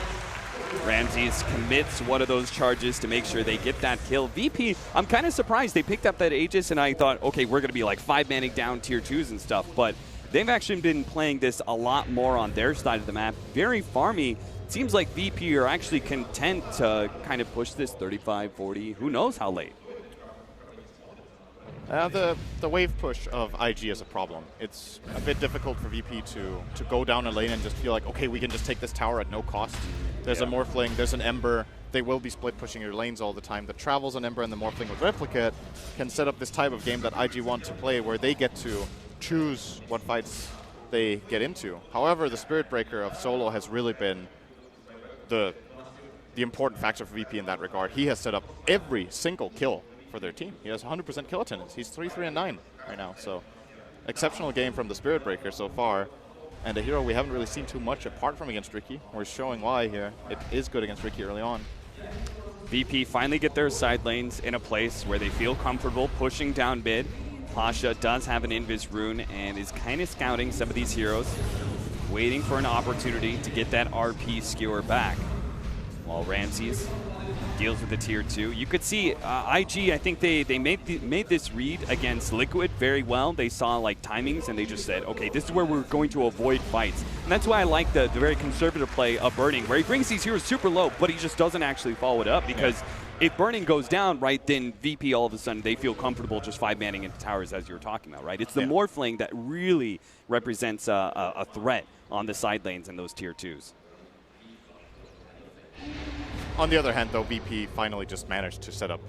Ramses commits one of those charges to make sure they get that kill. VP, I'm kind of surprised they picked up that Aegis, and I thought, okay, we're going to be like 5-manning down tier 2s and stuff, but they've actually been playing this a lot more on their side of the map. Very farmy. It seems like VP are actually content to kind of push this 35, 40, who knows how late. The wave push of IG is a problem. It's a bit difficult for VP to go down a lane and just feel like, okay, we can just take this tower at no cost. There's a Morphling, there's an Ember. They will be split pushing your lanes all the time. The Travels, an Ember, and the Morphling with Replicate can set up this type of game that IG want to play where they get to choose what fights they get into. However, the Spirit Breaker of Solo has really been the important factor for VP in that regard. He has set up every single kill for their team. He has 100% kill attendance. He's 3-3-9 right now, so exceptional game from the Spirit Breaker so far, and a hero we haven't really seen too much apart from against Riki. We're showing why here. It is good against Riki early on. VP finally get their side lanes in a place where they feel comfortable pushing down mid. Pasha does have an Invis rune and is kind of scouting some of these heroes, waiting for an opportunity to get that RP skewer back. While Ramses deals with the tier 2. You could see IG, I think they made this read against Liquid very well. They saw like timings and they just said, okay, this is where we're going to avoid fights. And that's why I like the very conservative play of Burning, where he brings these heroes super low, but he just doesn't actually follow it up, because if Burning goes down, right, then VP all of a sudden they feel comfortable just 5-manning into towers, as you were talking about, right? It's the Morphling that really represents a threat on the side lanes in those tier 2s. On the other hand, though, VP finally just managed to set up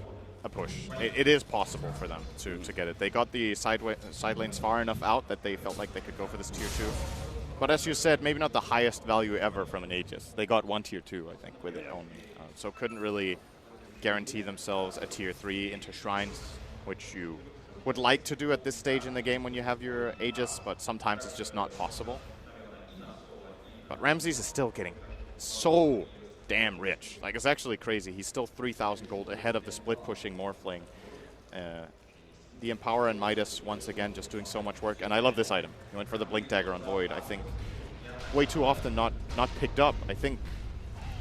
a push. It is possible for them to get it. They got the side lanes far enough out that they felt like they could go for this tier 2. But as you said, maybe not the highest value ever from an Aegis. They got one tier 2, I think, with it only. So couldn't really guarantee themselves a tier 3 into Shrines, which you would like to do at this stage in the game when you have your Aegis, but sometimes it's just not possible. But Ramses is still getting so damn rich. Like, it's actually crazy. He's still 3,000 gold ahead of the split pushing Morphling. The Empower and Midas once again just doing so much work. And I love this item. He went for the Blink Dagger on Void. I think way too often not picked up. I think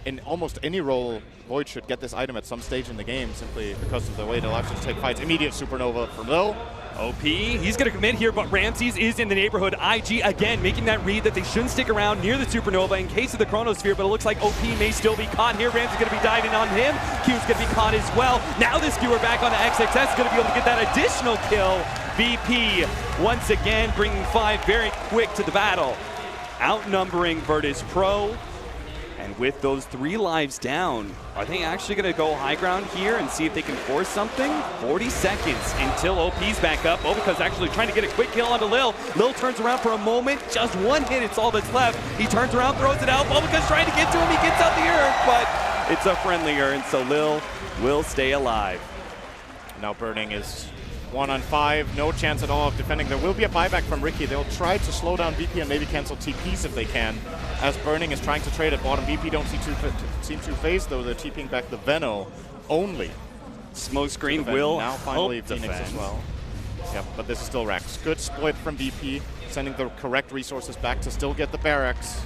in almost any role, Void should get this item at some stage in the game simply because of the way it allows you to take fights. Immediate Supernova from Lil. OP, he's going to commit here, but Ramses is in the neighborhood. IG, again, making that read that they shouldn't stick around near the Supernova in case of the Chronosphere, but it looks like OP may still be caught here. Ramses going to be diving on him. Q's going to be caught as well. Now the skewer back on the XXS is going to be able to get that additional kill. VP, once again, bringing 5 very quick to the battle. Outnumbering Virtus Pro. And with those 3 lives down, are they actually going to go high ground here and see if they can force something? 40 seconds until OP's back up. Bobica's actually trying to get a quick kill onto Lil. Lil turns around for a moment. Just one hit, it's all that's left. He turns around, throws it out. Bobica's trying to get to him. He gets out the Urn, but it's a friendly Urn, so Lil will stay alive. Now Burning is 1-on-5, no chance at all of defending. There will be a buyback from Riki. They'll try to slow down VP and maybe cancel TPs if they can, as Burning is trying to trade at bottom. VP don't seem too phased, though. They're TPing back the Veno only. Smoke screen will now finally help Phoenix defend. as well. Yep, but this is still Rax. Good split from VP, sending the correct resources back to still get the barracks.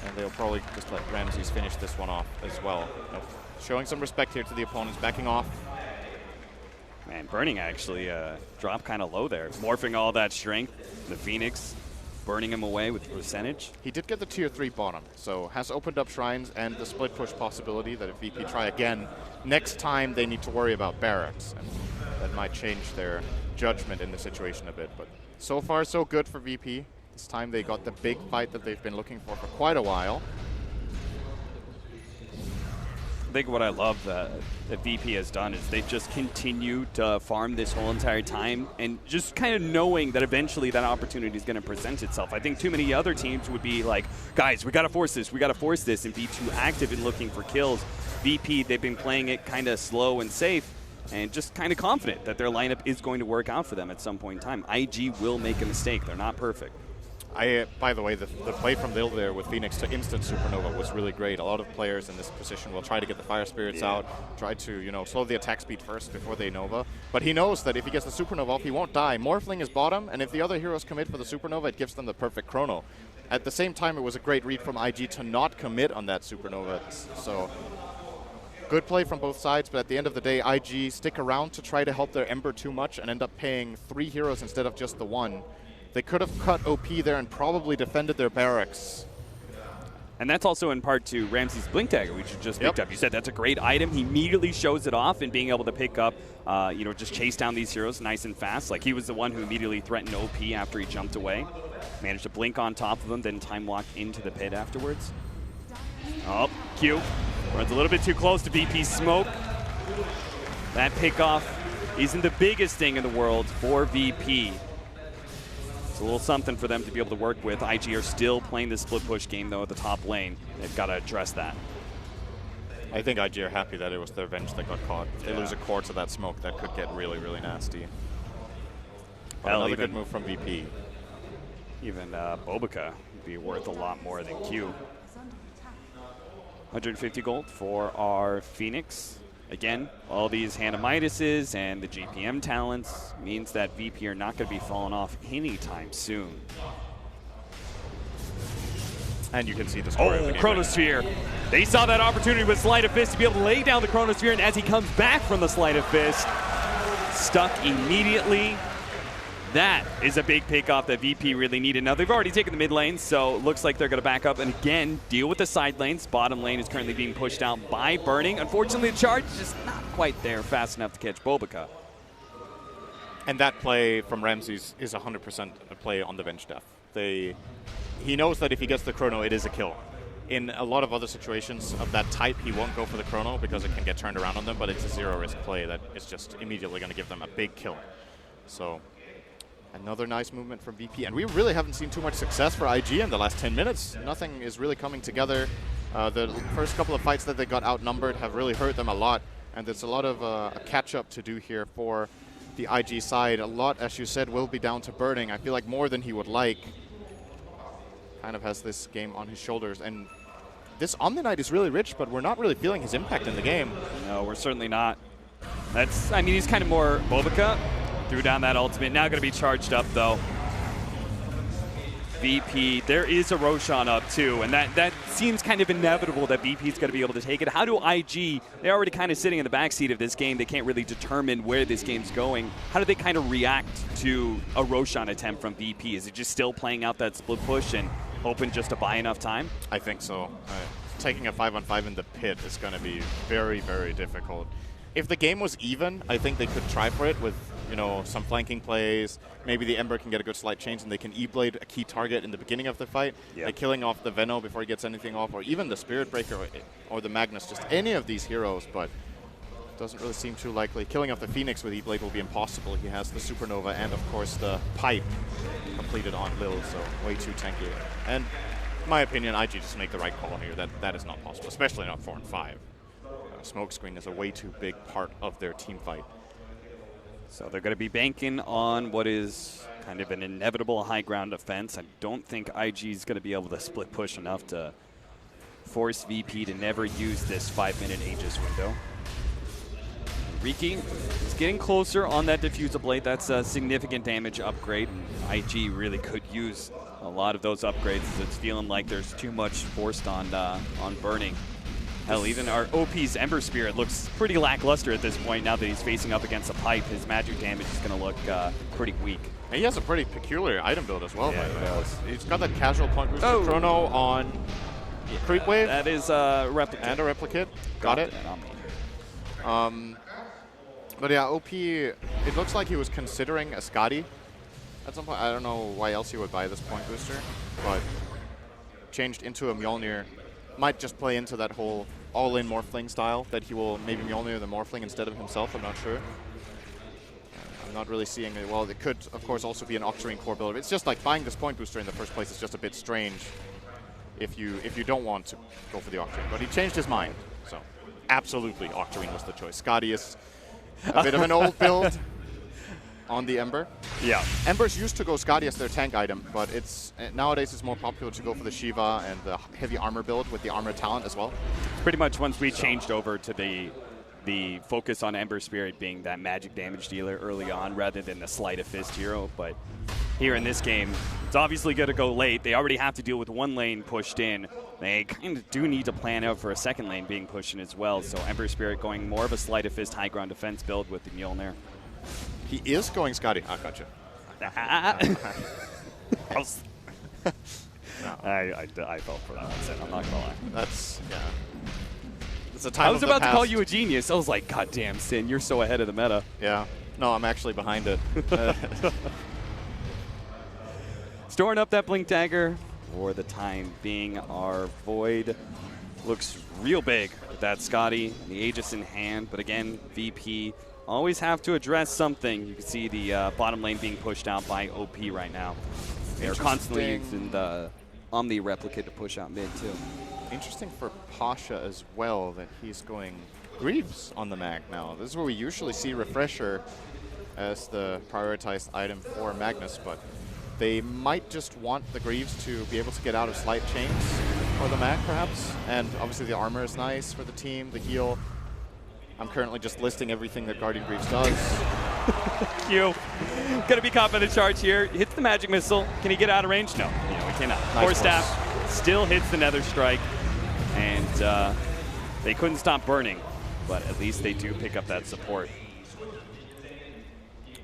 And they'll probably just let Ramses finish this one off as well. Nope. Showing some respect here to the opponents, backing off. Man, Burning actually dropped kind of low there. Morphing all that strength. The Phoenix burning him away with percentage. He did get the tier 3 bottom, so has opened up Shrines and the split push possibility that if VP try again, next time they need to worry about barracks. And that might change their judgment in the situation a bit. But so far, so good for VP. This time they got the big fight that they've been looking for quite a while. I think what I love that VP has done is they've just continued to farm this whole entire time and just kind of knowing that eventually that opportunity is going to present itself. I think too many other teams would be like, guys, we got to force this, and be too active in looking for kills. VP, they've been playing it kind of slow and safe, and just kind of confident that their lineup is going to work out for them at some point in time. IG will make a mistake. They're not perfect. By the way, the play from Lil there with Phoenix to instant Supernova was really great. A lot of players in this position will try to get the Fire Spirits out, try to, slow the attack speed first before they Nova. But he knows that if he gets the Supernova off, he won't die. Morphling is bottom, and if the other heroes commit for the Supernova, it gives them the perfect chrono. At the same time, it was a great read from IG to not commit on that Supernova. So good play from both sides, but at the end of the day, IG stick around to try to help their Ember too much and end up paying 3 heroes instead of just the 1. They could have cut OP there and probably defended their barracks. And that's also in part to Ramsey's Blink Dagger, which you just picked up. You said that's a great item. He immediately shows it off, and being able to pick up, just chase down these heroes nice and fast. Like, he was the one who immediately threatened OP after he jumped away. Managed to blink on top of him, then time walk into the pit afterwards. Oh, Q runs a little bit too close to VP's smoke. That pickoff isn't the biggest thing in the world for VP. A little something for them to be able to work with. IG are still playing this split push game, though, at the top lane. They've got to address that. I think IG are happy that it was their Venge that got caught. If they lose a core to that smoke, that could get really, really nasty. But another good move from VP. Even Bobica would be worth a lot more than Q. 150 gold for our Phoenix. Again, all these Hanamiduses and the GPM talents means that VP are not going to be falling off anytime soon. And you can see the score. Oh, Chronosphere. They saw that opportunity with Sleight of Fist to be able to lay down the Chronosphere, and as he comes back from the Sleight of Fist, stuck immediately. That is a big pickoff that VP really needed. Now, they've already taken the mid lane, so it looks like they're going to back up and, again, deal with the side lanes. Bottom lane is currently being pushed out by Burning. Unfortunately, the charge is just not quite there fast enough to catch Bobica. And that play from Ramses is 100% a play on the Venge Death. He knows that if he gets the chrono, it is a kill. In a lot of other situations of that type, he won't go for the chrono because it can get turned around on them, but it's a zero-risk play that is just immediately going to give them a big kill. So another nice movement from VP. And we really haven't seen too much success for IG in the last 10 minutes. Nothing is really coming together. The first couple of fights that they got outnumbered have really hurt them a lot. And there's a lot of a catch-up to do here for the IG side. A lot, as you said, will be down to Burning. I feel like more than he would like. Kind of has this game on his shoulders. And this Omni-Knight is really rich, but we're not really feeling his impact in the game. No, we're certainly not. He's kind of more Bobica. Threw down that ultimate. Now going to be charged up, though. VP, there is a Roshan up, too, and that seems kind of inevitable that VP's going to be able to take it. How do IG, they're already kind of sitting in the backseat of this game. They can't really determine where this game's going. How do they kind of react to a Roshan attempt from VP? Is it just still playing out that split push and hoping just to buy enough time? I think so. Taking a 5-on-5 in the pit is going to be very, very difficult. If the game was even, I think they could try for it with, some flanking plays. Maybe the Ember can get a good slight change and they can E-Blade a key target in the beginning of the fight, like killing off the Veno before he gets anything off, or even the Spirit Breaker or the Magnus, just any of these heroes, but doesn't really seem too likely. Killing off the Phoenix with E-Blade will be impossible. He has the Supernova and, of course, the Pipe completed on Lil, so way too tanky. And in my opinion, IG just make the right call here. That is not possible, especially not 4 and 5. Smokescreen is a way too big part of their team fight. So they're going to be banking on what is kind of an inevitable high ground offense. I don't think IG is going to be able to split push enough to force VP to never use this 5-minute Aegis window. Riki is getting closer on that Diffuser Blade. That's a significant damage upgrade, and IG really could use a lot of those upgrades. It's feeling like there's too much forced on Burning. Hell, even our OP's Ember Spirit looks pretty lackluster at this point now that he's facing up against a Pipe. His magic damage is going to look pretty weak. And he has a pretty peculiar item build as well, by the way. He's got that casual point booster chrono on Creep Wave. That is a Replicate. And a Replicate. Got it. But yeah, OP, it looks like he was considering a Skadi at some point. I don't know why else he would buy this point booster, but changed into a Mjolnir. Might just play into that whole all-in Morphling style that he will maybe Mjolnir the Morphling instead of himself. I'm not sure. I'm not really seeing it. Well, it could, of course, also be an Octarine core build. It's just like buying this point booster in the first place is just a bit strange if you don't want to go for the Octarine. But he changed his mind. So absolutely, Octarine was the choice. Skadi is A bit of an old build on the Ember. Yeah. Embers used to go Skadi as their tank item, but nowadays it's more popular to go for the Shiva and the heavy armor build with the armor talent as well. Pretty much once we changed over to the focus on Ember Spirit being that magic damage dealer early on rather than the sleight of fist hero. But here in this game, it's obviously going to go late. They already have to deal with one lane pushed in. They kind of do need to plan out for a second lane being pushed in as well. So Ember Spirit going more of a sleight of fist high ground defense build with the Mjolnir. He is going Skadi. Ah, gotcha. I fell for that one, I'm not going to lie. That's, yeah. It's a time I was of the about to call past. you a genius. I was like, God damn, Sin, you're so ahead of the meta. Yeah. No, I'm actually behind it. Storing up that Blink Dagger for the time being. Our Void looks real big with that Scotty, the Aegis in hand. But again, VP always have to address something. You can see the bottom lane being pushed out by OP right now. They're constantly using the Omni Replicate to push out mid too. Interesting for Pasha as well that he's going Greaves on the mag now. This is where we usually see Refresher as the prioritized item for Magnus, but they might just want the Greaves to be able to get out of slight chains for the mag perhaps. And obviously the armor is nice for the team, the heal. I'm currently just listing everything that Guardian Greaves does. Q, gonna be caught by the charge here. Hits the magic missile. Can he get out of range? No, he cannot. Nice Core Staff still hits the Nether Strike, and they couldn't stop burning, but at least they do pick up that support.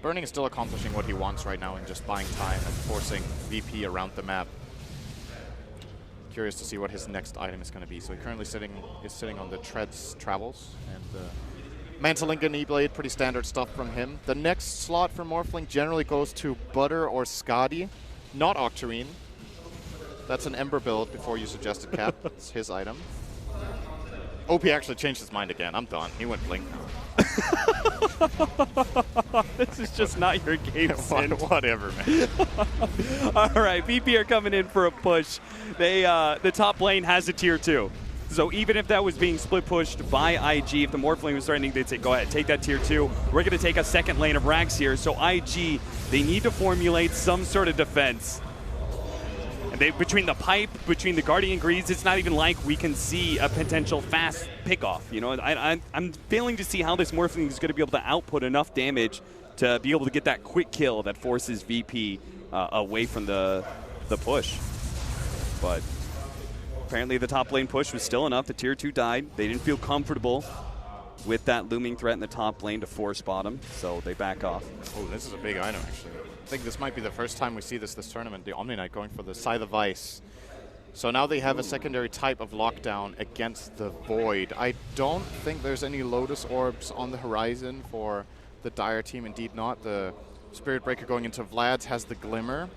Burning is still accomplishing what he wants right now and just buying time and forcing VP around the map. Curious to see what his next item is going to be. So he currently is sitting on the Treads Travels and Mantalinga Knee-Blade, pretty standard stuff from him. The next slot for Morphling generally goes to Butter or Skadi, not Octarine. That's an Ember build before you suggested Cap. It's his item. OP actually changed his mind again. I'm done. He went Blink now. This is just not your game, Sin. Whatever, man. All right, VP are coming in for a push. They the top lane has a tier 2. So even if that was being split pushed by IG, if the Morphling was threatening, they'd say, go ahead, take that tier 2. We're going to take a second lane of Rax here. So IG, they need to formulate some sort of defense. And they, between the pipe, between the Guardian Greaves, it's not even like we can see a potential fast pickoff. You know, I'm failing to see how this Morphling is going to be able to output enough damage to be able to get that quick kill that forces VP away from the push. But apparently the top lane push was still enough. The tier 2 died. They didn't feel comfortable with that looming threat in the top lane to force bottom, so they back off. Oh, this is a big item, actually. I think this might be the first time we see this tournament, the Omni Knight going for the Scythe of Ice. So now they have a secondary type of lockdown against the Void. I don't think there's any Lotus Orbs on the horizon for the Dire team. Indeed not. The Spirit Breaker going into Vlad's has the Glimmer.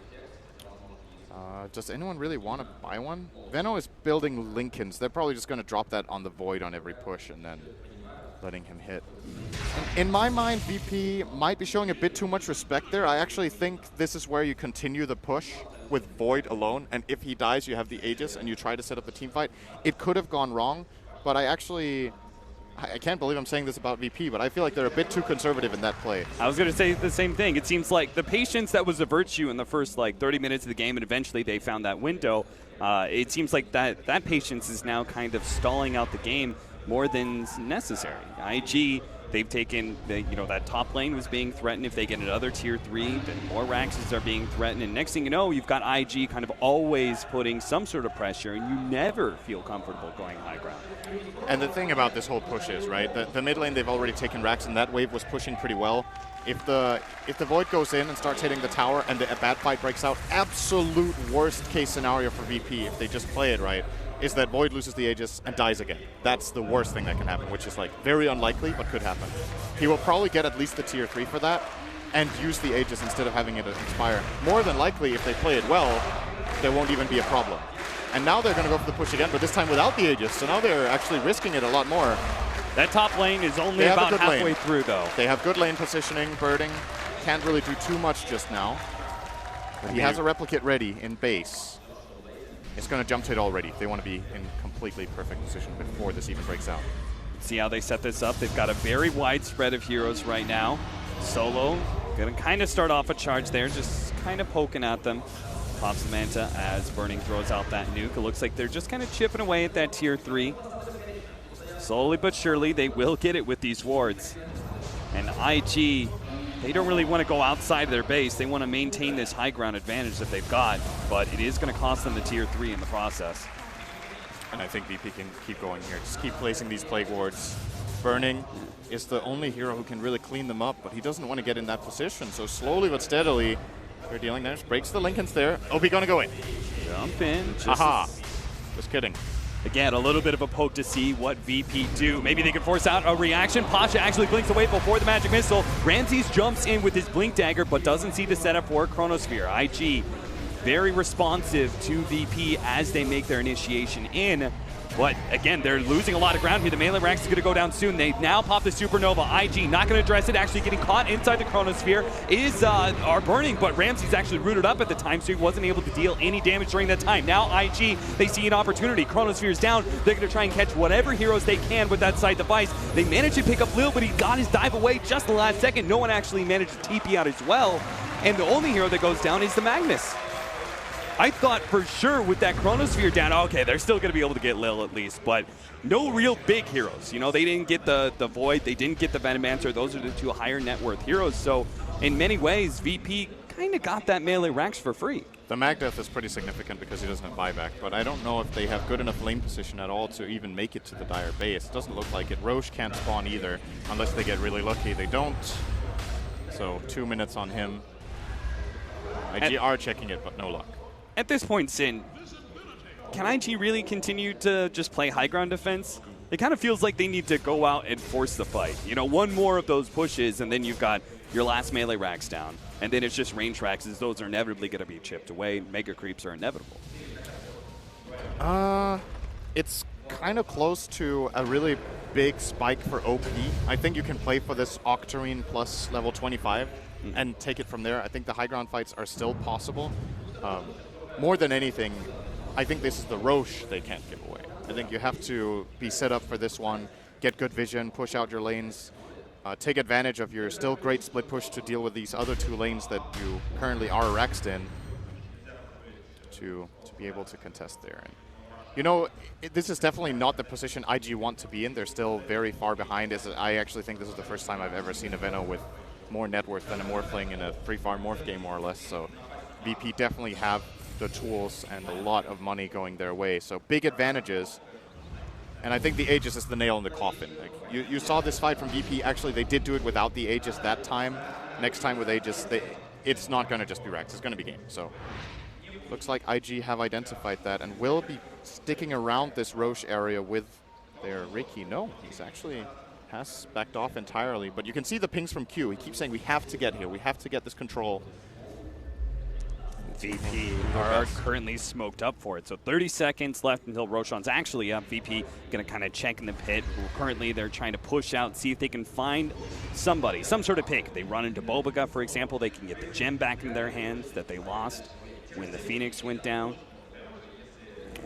Does anyone really want to buy one? Veno is building Lincolns. They're probably just going to drop that on the Void on every push and then letting him hit. In my mind, VP might be showing a bit too much respect there. I actually think this is where you continue the push with Void alone, and if he dies, you have the Aegis, and you try to set up the team fight. It could have gone wrong, but I can't believe I'm saying this about VP, but I feel like they're a bit too conservative in that play. I was going to say the same thing. It seems like the patience that was a virtue in the first 30 minutes of the game, and eventually they found that window. It seems like that patience is now kind of stalling out the game more than necessary. IG, they've taken that top lane was being threatened. If they get another tier 3, then more Raxes are being threatened. And next thing you know, you've got IG kind of always putting some sort of pressure, and you never feel comfortable going high ground. And the thing about this whole push is, right, the mid lane, they've already taken Rax, and that wave was pushing pretty well. If the Void goes in and starts hitting the tower and a bad fight breaks out, absolute worst case scenario for VP, if they just play it right, is that Void loses the Aegis and dies again. That's the worst thing that can happen, which is very unlikely, but could happen. He will probably get at least the tier 3 for that and use the Aegis instead of having it expire. More than likely, if they play it well, there won't even be a problem. And now they're going to go for the push again, but this time without the Aegis, so now they're actually risking it a lot more. That top lane is only about halfway through, though. They have good lane positioning. Birding can't really do too much just now. But he has a replicate ready in base. It's going to jump to it already. They want to be in completely perfect position before this even breaks out. See how they set this up. They've got a very wide spread of heroes right now. Solo gonna kind of start off a charge there, just kind of poking at them. Pops the Manta as Burning throws out that nuke. It looks like they're just kind of chipping away at that tier 3. Slowly but surely, they will get it with these wards. And IG, they don't really want to go outside of their base. They want to maintain this high ground advantage that they've got, but it is going to cost them the tier 3 in the process. And I think VP can keep going here. Just keep placing these Plague Wards. Burning is the only hero who can really clean them up, but he doesn't want to get in that position. So slowly but steadily, they're dealing damage. Breaks the Linken's there. OP gonna go in. Jump in. Aha. Just kidding. Again, a little bit of a poke to see what VP do. Maybe they can force out a reaction. Pasha actually blinks away before the Magic Missile. Ramses jumps in with his Blink Dagger, but doesn't see the setup for Chronosphere. IG very responsive to VP as they make their initiation in. But again, they're losing a lot of ground here. The melee Rax is going to go down soon. They now pop the Supernova. IG not going to address it, actually getting caught inside the Chronosphere are Burning, but Ramsey's actually rooted up at the time, so he wasn't able to deal any damage during that time. Now IG, they see an opportunity. Chronosphere's down. They're going to try and catch whatever heroes they can with that side device. They managed to pick up Lil, but he got his dive away just in the last second. No one actually managed to TP out as well. And the only hero that goes down is the Magnus. I thought for sure with that Chronosphere down, okay, they're still going to be able to get Lil at least, but no real big heroes. You know, they didn't get the Void, they didn't get the Venomancer. Those are the two higher net worth heroes. So in many ways, VP kind of got that melee Rax for free. The Mag Death is pretty significant because he doesn't have buyback, but I don't know if they have good enough lane position at all to even make it to the Dire base. It doesn't look like it. Roche can't spawn either, unless they get really lucky. They don't. So 2 minutes on him. IG are checking it, but no luck. At this point, Sin, can IG really continue to just play high ground defense? It kind of feels like they need to go out and force the fight. You know, one more of those pushes, and then you've got your last melee Rax down. And then it's just range Raxes. Those are inevitably going to be chipped away. Mega creeps are inevitable. It's kind of close to a really big spike for OP. I think you can play for this Octarine plus level 25 and take it from there. I think the high ground fights are still possible. More than anything, I think this is the Roche they can't give away. I think you have to be set up for this one, get good vision, push out your lanes, take advantage of your still great split push to deal with these other two lanes that you currently are Rexed in to be able to contest there. And, you know, this is definitely not the position IG want to be in. They're still very far behind. I actually think this is the first time I've ever seen a Veno with more net worth than a Morphling in a free farm morph game, more or less. So VP definitely have the tools and a lot of money going their way. So big advantages. And I think the Aegis is the nail in the coffin. Like, you saw this fight from VP. Actually, they did do it without the Aegis that time. Next time with Aegis, it's not going to just be Rex. It's going to be game. So looks like IG have identified that and will be sticking around this Roche area with their Ricky. No, he's actually has backed off entirely. But you can see the pings from Q. He keeps saying, we have to get here. We have to get this control. VP are currently smoked up for it. So 30 seconds left until Roshan's actually up. VP going to kind of check in the pit. Currently, they're trying to push out, see if they can find somebody, some sort of pick. They run into Bobaga, for example. They can get the gem back in their hands that they lost when the Phoenix went down.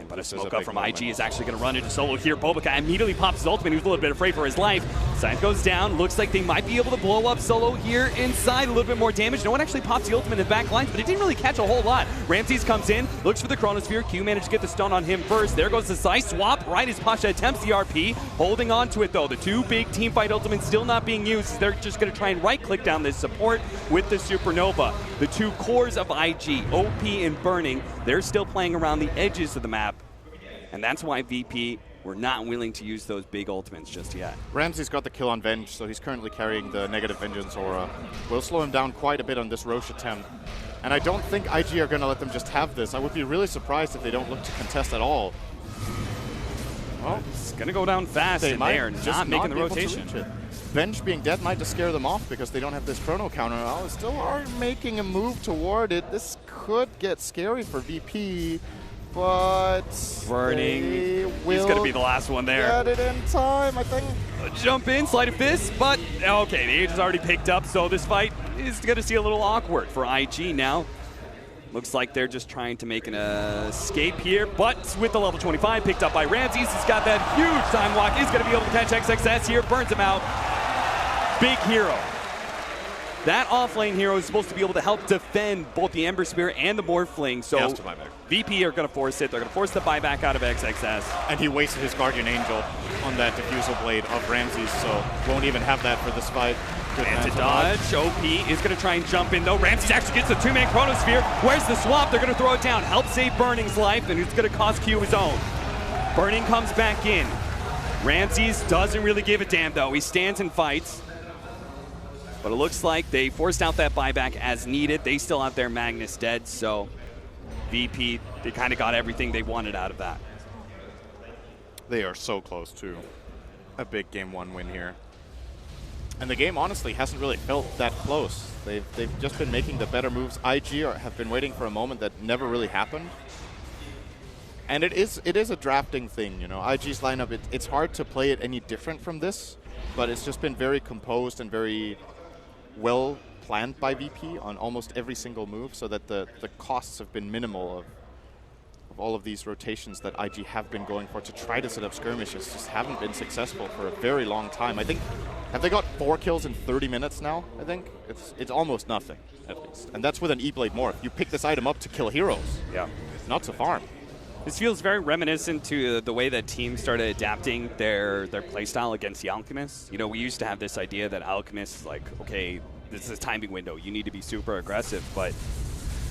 But a smoke up from IG is actually going to run into Solo here. Bobaca immediately pops his ultimate. He was a little bit afraid for his life. Scythe goes down. Looks like they might be able to blow up Solo here inside. A little bit more damage. No one actually pops the ultimate in the back lines, but it didn't really catch a whole lot. Ramses comes in, looks for the Chronosphere. Q managed to get the stun on him first. There goes the Scythe swap right as Pasha attempts the RP. Holding on to it, though. The two big teamfight ultimates still not being used. They're just going to try and right-click down this support with the Supernova. The two cores of IG, OP and Burning, they're still playing around the edges of the map. And that's why VP were not willing to use those big ultimates just yet. Ramsey's got the kill on Venge, so he's currently carrying the negative Vengeance aura. Will slow him down quite a bit on this Roche attempt. And I don't think IG are going to let them just have this. I would be really surprised if they don't look to contest at all. Well, it's going to go down fast, and they are not making the rotation. Venge being dead might just scare them off because they don't have this chrono counter. Oh, still are making a move toward it. This could get scary for VP. But Burning, he's going to be the last one there. Get it in time, I think. Jump in, Sleight of Fist, but okay, the Age is already picked up, so this fight is going to see a little awkward for IG now. Looks like they're just trying to make an escape here, but with the level 25 picked up by Ramses, he's got that huge time walk. He's going to be able to catch XXS here, burns him out. Big hero. That off-lane hero is supposed to be able to help defend both the Ember Spirit and the Morphling, so VP are going to force it. They're going to force the buyback out of XXS. And he wasted his Guardian Angel on that Diffusal Blade of Ramses, so won't even have that for this fight. Good And to dodge, OP is going to try and jump in, though. Ramses actually gets the two-man Chronosphere. Where's the swap? They're going to throw it down. Help save Burning's life, and it's going to cost Q his own. Burning comes back in. Ramses doesn't really give a damn, though. He stands and fights. But it looks like they forced out that buyback as needed. They still have their Magnus dead, so VP, they kind of got everything they wanted out of that. They are so close to a big Game 1 win here. And the game, honestly, hasn't really felt that close. They've just been making the better moves. IG have been waiting for a moment that never really happened. And it is a drafting thing, you know. IG's lineup, it's hard to play it any different from this, but it's just been very composed and very well planned by VP on almost every single move, so that the costs have been minimal of all of these rotations that IG have been going for to try to set up skirmishes. Just haven't been successful for a very long time. I think, have they got 4 kills in 30 minutes now? I think it's almost nothing, at least. And that's with an E-Blade Morph. You pick this item up to kill heroes, not to farm. This feels very reminiscent to the way that teams started adapting their playstyle against the Alchemists. You know, we used to have this idea that Alchemists, like, okay, this is a timing window. You need to be super aggressive, but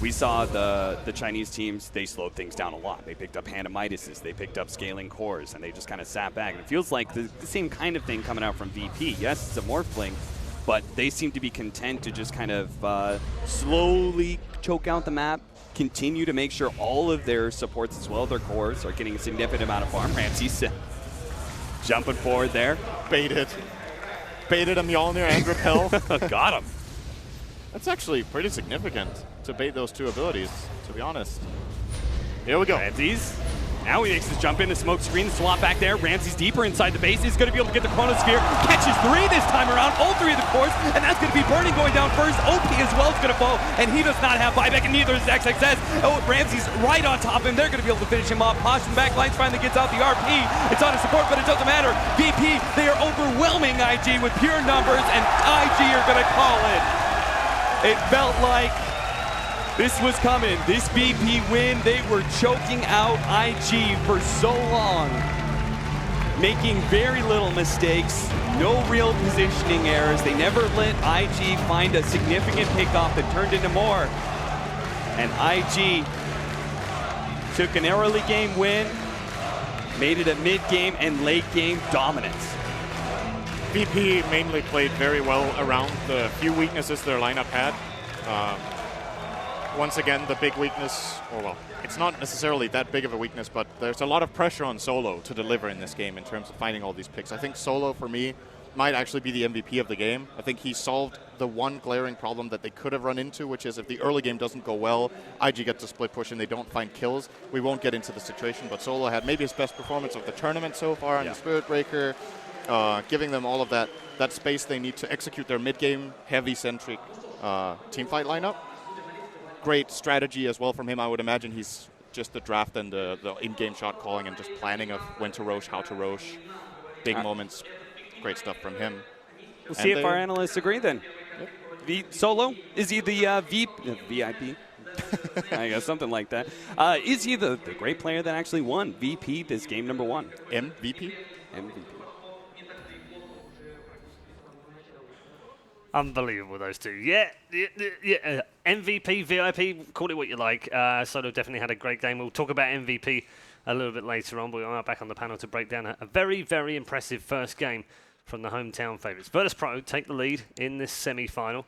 we saw the Chinese teams, they slowed things down a lot. They picked up Hanamitises, they picked up scaling cores, and they just kind of sat back. And it feels like the same kind of thing coming out from VP. Yes, it's a Morphling, but they seem to be content to just kind of slowly choke out the map, continue to make sure all of their supports as well, their cores, are getting a significant amount of farm. Ramses jumping forward there. Baited a Mjolnir and Repel. Got him. That's actually pretty significant to bait those two abilities, to be honest. Here we go. Ramses. Now he makes this jump in, the smoke screen, the swap back there. Ramses deeper inside the base. He's going to be able to get the Chronosphere. Catches 3 this time around, all 3 of the cores, and that's going to be Burning going down first. OP as well is going to fall, and he does not have buyback, and neither is XXS. Oh, Ramses right on top of him. They're going to be able to finish him off. Posh from backlines finally gets out the RP. It's on his support, but it doesn't matter. VP, they are overwhelming IG with pure numbers, and IG are going to call it. It felt like this was coming. This VP win, they were choking out IG for so long, making very little mistakes, no real positioning errors. They never let IG find a significant pickoff that turned into more. And IG took an early game win, made it a mid-game and late-game dominance. VP mainly played very well around the few weaknesses their lineup had. Once again, the big weakness, or well, it's not necessarily that big of a weakness, but there's a lot of pressure on Solo to deliver in this game in terms of finding all these picks. I think Solo, for me, might actually be the MVP of the game. I think he solved the one glaring problem that they could have run into, which is if the early game doesn't go well, IG gets a split push and they don't find kills. We won't get into the situation, but Solo had maybe his best performance of the tournament so far on the Spirit Breaker, giving them all of that space they need to execute their mid-game, heavy-centric teamfight lineup. Great strategy as well from him. I would imagine he's just the draft and the in-game shot calling and just planning of when to rosh, how to rosh. Big moments. Great stuff from him. We'll see if our analysts agree then. Yep. Solo, is he the VIP? I guess something like that. Is he the great player that actually won VP this game number 1? MVP? MVP. Unbelievable, those two. Yeah. MVP, VIP, call it what you like. Solo definitely had a great game. We'll talk about MVP a little bit later on, but we are back on the panel to break down a very, very impressive first game from the hometown favourites. Virtus Pro take the lead in this semi-final.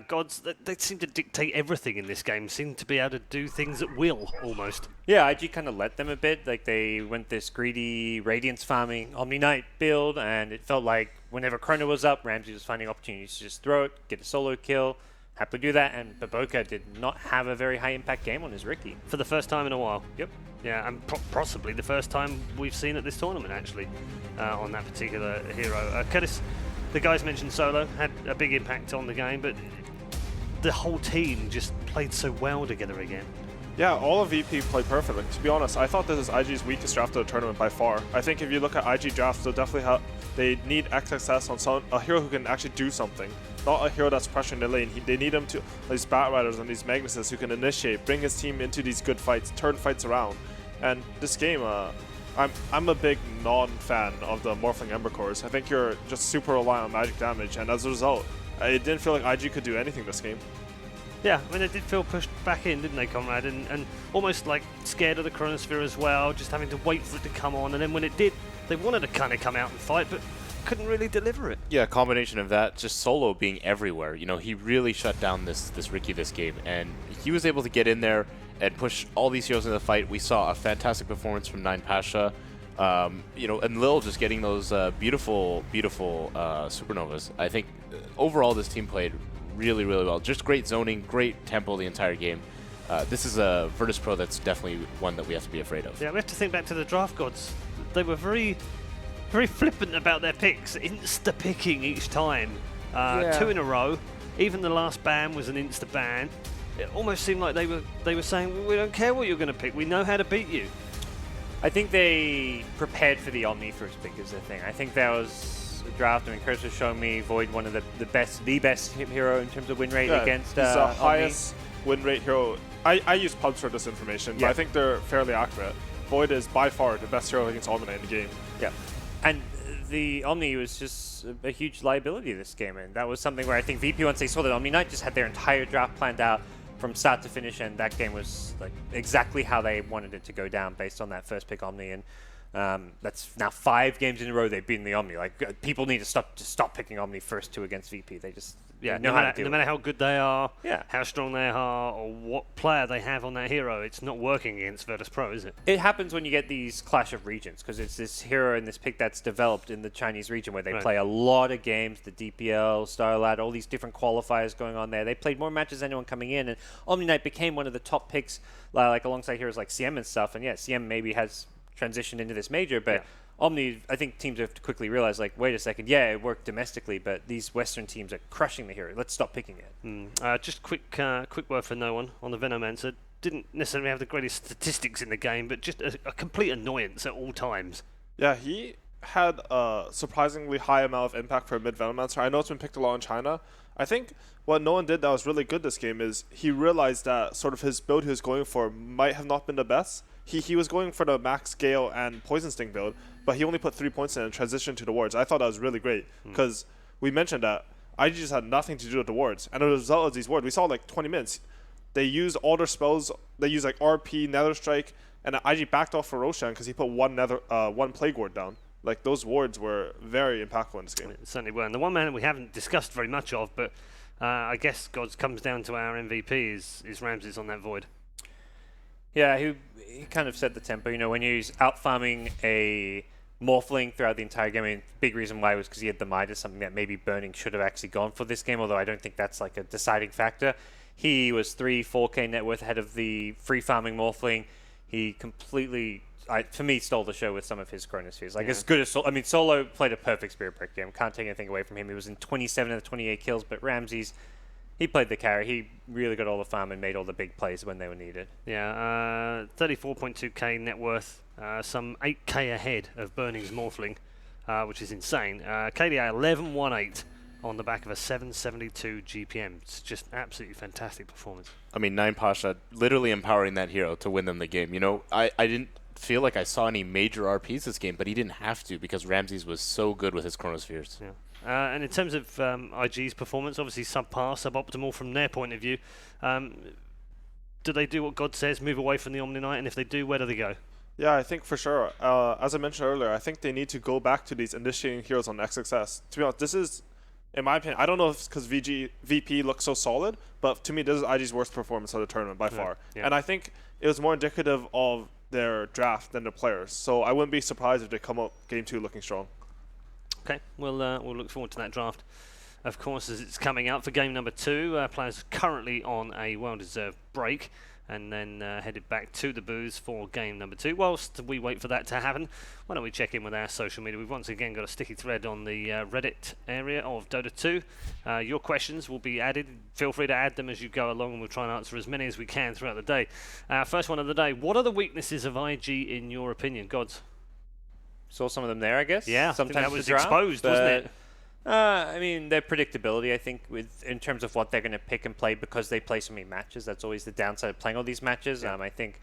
Gods, they seem to dictate everything in this game, seem to be able to do things at will, almost. Yeah, IG kind of let them a bit. Like, they went this greedy Radiance farming Omni Knight build, and it felt like whenever Chrono was up, Ramsey was finding opportunities to just throw it, get a solo kill, happily do that, and Baboka did not have a very high-impact game on his Riki. For the first time in a while. Yep. Yeah, and possibly the first time we've seen at this tournament, actually, on that particular hero. Curtis, the guys mentioned Solo, had a big impact on the game, but the whole team just played so well together again. Yeah, all of VP played perfectly. To be honest, I thought this is IG's weakest draft of the tournament by far. I think if you look at IG drafts, they'll definitely they need XXS on a hero who can actually do something. Not a hero that's pressuring the lane. They need him to, these Bat Riders and these Magnuses who can initiate, bring his team into these good fights, turn fights around. And this game, I'm a big non-fan of the Morphling Ember Cores. I think you're just super reliant on magic damage, and as a result, it didn't feel like IG could do anything this game. Yeah, I mean, they did feel pushed back in, didn't they, Conrad? And almost like scared of the Chronosphere as well, just having to wait for it to come on. And then when it did, they wanted to kind of come out and fight, but couldn't really deliver it. Yeah, a combination of that, just Solo being everywhere. You know, he really shut down this Ricky this game, and he was able to get in there and push all these heroes in the fight. We saw a fantastic performance from 9 Pasha. You know, and Lil just getting those beautiful supernovas. I think overall this team played really, really well. Just great zoning, great tempo the entire game. This is a Virtus Pro that's definitely one that we have to be afraid of. Yeah, we have to think back to the draft gods. They were very, very flippant about their picks, insta-picking each time. 2 in a row. Even the last ban was an insta-ban. It almost seemed like they were saying, we don't care what you're going to pick, we know how to beat you. I think they prepared for the Omni first pick is the thing. I think that was a draft. I mean, Curse was showing me Void one of the best hero in terms of win rate against he's the Omni. highest win rate hero. I use pubs for this information, but I think they're fairly accurate. Void is by far the best hero against Omni in the game. Yeah, and the Omni was just a huge liability this game, and that was something where I think VP, once they saw that Omni Knight, just had their entire draft planned out from start to finish, and that game was like exactly how they wanted it to go down based on that first pick Omni. And that's now 5 games in a row they've beaten the Omni. Like people need to stop picking Omni first 2 against VP. They just know how to do it. No matter how good they are, Yeah. how strong they are, or what player they have on that hero, it's not working against Virtus Pro, is it? It happens when you get these clash of regions, because it's this hero and this pick that's developed in the Chinese region where they play a lot of games, the DPL, Starlad, all these different qualifiers going on there. They played more matches than anyone coming in, and Omni Knight became one of the top picks, like alongside heroes like CM and stuff. And yeah, CM maybe has transitioned into this major, but Omni, I think teams have to quickly realize, like, wait a second, yeah, it worked domestically, but these Western teams are crushing the hero. Let's stop picking it. Just quick word for no one on the Venomancer. Didn't necessarily have the greatest statistics in the game, but just a complete annoyance at all times. Yeah, he had a surprisingly high amount of impact for a mid Venomancer. I know it's been picked a lot in China. I think what no one did that was really good this game is he realized that sort of his build he was going for might have not been the best. He was going for the Max Gale and Poison Sting build, but he only put 3 points in and transitioned to the wards. I thought that was really great because we mentioned that IG just had nothing to do with the wards. And as a result of these wards, we saw like 20 minutes. They used all their spells. They used like RP, Nether Strike, and IG backed off for Roshan because he put one Plague Ward down. Like those wards were very impactful in this game. It certainly were. And the one man we haven't discussed very much of, but I guess Gods comes down to our MVP is Ramses on that Void. Yeah, he kind of set the tempo. You know, when he was out farming a Morphling throughout the entire game, I mean, big reason why was because he had the Midas, something that maybe Burning should have actually gone for this game, although I don't think that's like a deciding factor. He was 4K net worth ahead of the free farming Morphling. He completely, for me, stole the show with some of his Chronospheres. Like, as good as Solo. I mean, Solo played a perfect Spirit Break game. Can't take anything away from him. He was in 27 of the 28 kills, but Ramses, he played the carry. He really got all the farm and made all the big plays when they were needed. Yeah, 34.2k net worth, some 8k ahead of Burning's Morphling, which is insane. KDA 11.18 on the back of a 772 GPM. It's just absolutely fantastic performance. I mean, 9 Pasha literally empowering that hero to win them the game. You know, I didn't feel like I saw any major RPs this game, but he didn't have to because Ramses was so good with his Chronospheres. Yeah. And in terms of IG's performance, obviously suboptimal from their point of view. Do they do what God says, move away from the Omni Knight? And if they do, where do they go? Yeah, I think for sure. As I mentioned earlier, I think they need to go back to these initiating heroes on XXS. To be honest, this is, in my opinion, I don't know if it's because VP looks so solid, but to me, this is IG's worst performance of the tournament by far. Yeah. And I think it was more indicative of their draft than their players. So I wouldn't be surprised if they come up Game 2 looking strong. Okay, we'll look forward to that draft, of course, as it's coming out for game number 2. Players currently on a well-deserved break. and then headed back to the booth for game number 2. Whilst we wait for that to happen, why don't we check in with our social media? We've once again got a sticky thread on the Reddit area of Dota 2. Your questions will be added. Feel free to add them as you go along, and we'll try and answer as many as we can throughout the day. First one of the day, what are the weaknesses of IG in your opinion, Gods? Saw some of them there, I guess. Yeah, sometimes I think that was the draft, exposed, wasn't it? I mean, their predictability, I think, in terms of what they're going to pick and play because they play so many matches. That's always the downside of playing all these matches. Yeah. I think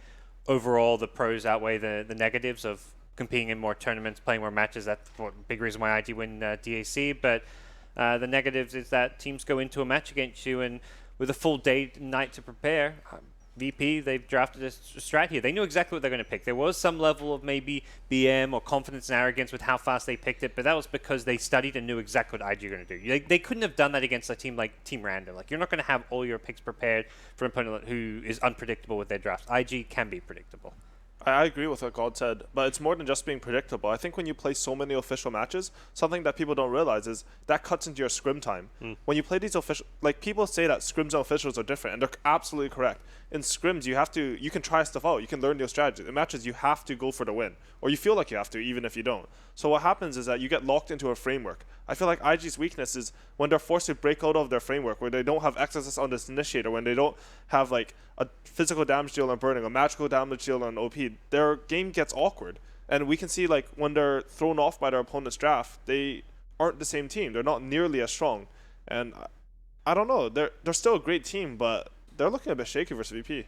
overall the pros outweigh the negatives of competing in more tournaments, playing more matches. That's a big reason why IG win DAC. But the negatives is that teams go into a match against you and with a full day night to prepare. VP, they've drafted a strat here. They knew exactly what they're going to pick. There was some level of maybe BM or confidence and arrogance with how fast they picked it, but that was because they studied and knew exactly what IG were going to do. They couldn't have done that against a team like Team Random. Like, you're not going to have all your picks prepared for an opponent who is unpredictable with their drafts. IG can be predictable. I agree with what God said, but it's more than just being predictable. I think when you play so many official matches, something that people don't realize is that cuts into your scrim time. When you play these official, like, people say that scrims and officials are different, and they're absolutely correct. In scrims, you can try stuff out, you can learn your strategy. In matches, you have to go for the win, or you feel like you have to, even if you don't. So what happens is that you get locked into a framework. I feel like IG's weakness is when they're forced to break out of their framework, where they don't have access on this initiator, when they don't have like a physical damage deal on burning, a magical damage deal on OP, their game gets awkward. And we can see, like, when they're thrown off by their opponent's draft, they aren't the same team. They're not nearly as strong. And I don't know. They're still a great team, but they're looking a bit shaky versus VP.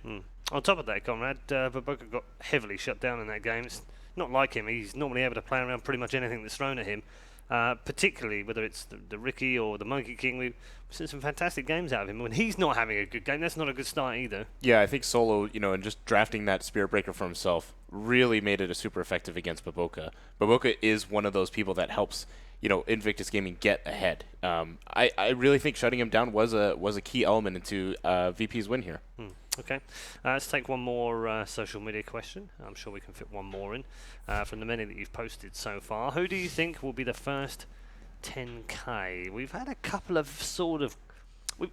On top of that, Conrad, Baboka got heavily shut down in that game. It's not like him. He's normally able to play around pretty much anything that's thrown at him. Particularly whether it's the Ricky or the Monkey King, we've seen some fantastic games out of him. When he's not having a good game, that's not a good start either. Yeah, I think Solo, and just drafting that Spirit Breaker for himself really made it a super effective against Baboka. Baboka is one of those people that helps, Invictus Gaming get ahead. I really think shutting him down was a key element into VP's win here. Okay, let's take one more social media question. I'm sure we can fit one more in from the many that you've posted so far. Who do you think will be the first 10K? We've had a couple of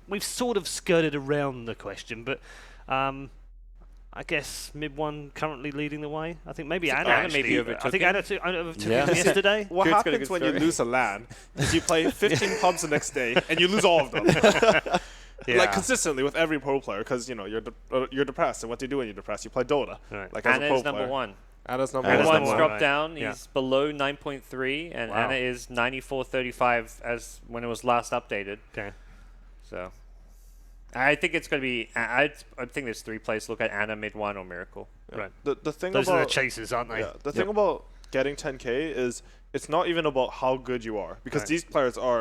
we've sort of skirted around the question, but I guess Mid1 currently leading the way. I think maybe Anna actually. Maybe overtook I think him. Anna overtook him yesterday. What Kute's got a happens good when you story. lose a LAN is you play 15 pubs the next day and you lose all of them. Yeah. Like, consistently with every pro player, because you're depressed, and what do you do when you're depressed? You play Dota. Right. Like, as a pro Anna's player. number one. Anna's number Anna's one. number Mid1's one, dropped right. down. Yeah. He's below 9.3, and Wow. Anna is 94.35 as when it was last updated. Okay. So I think it's going to be. I think there's 3 players to look at: Anna, Mid1, or Miracle. Right. The thing Those about are the chasers, aren't they? Yeah, the thing about getting 10K is it's not even about how good you are, because Right. these players are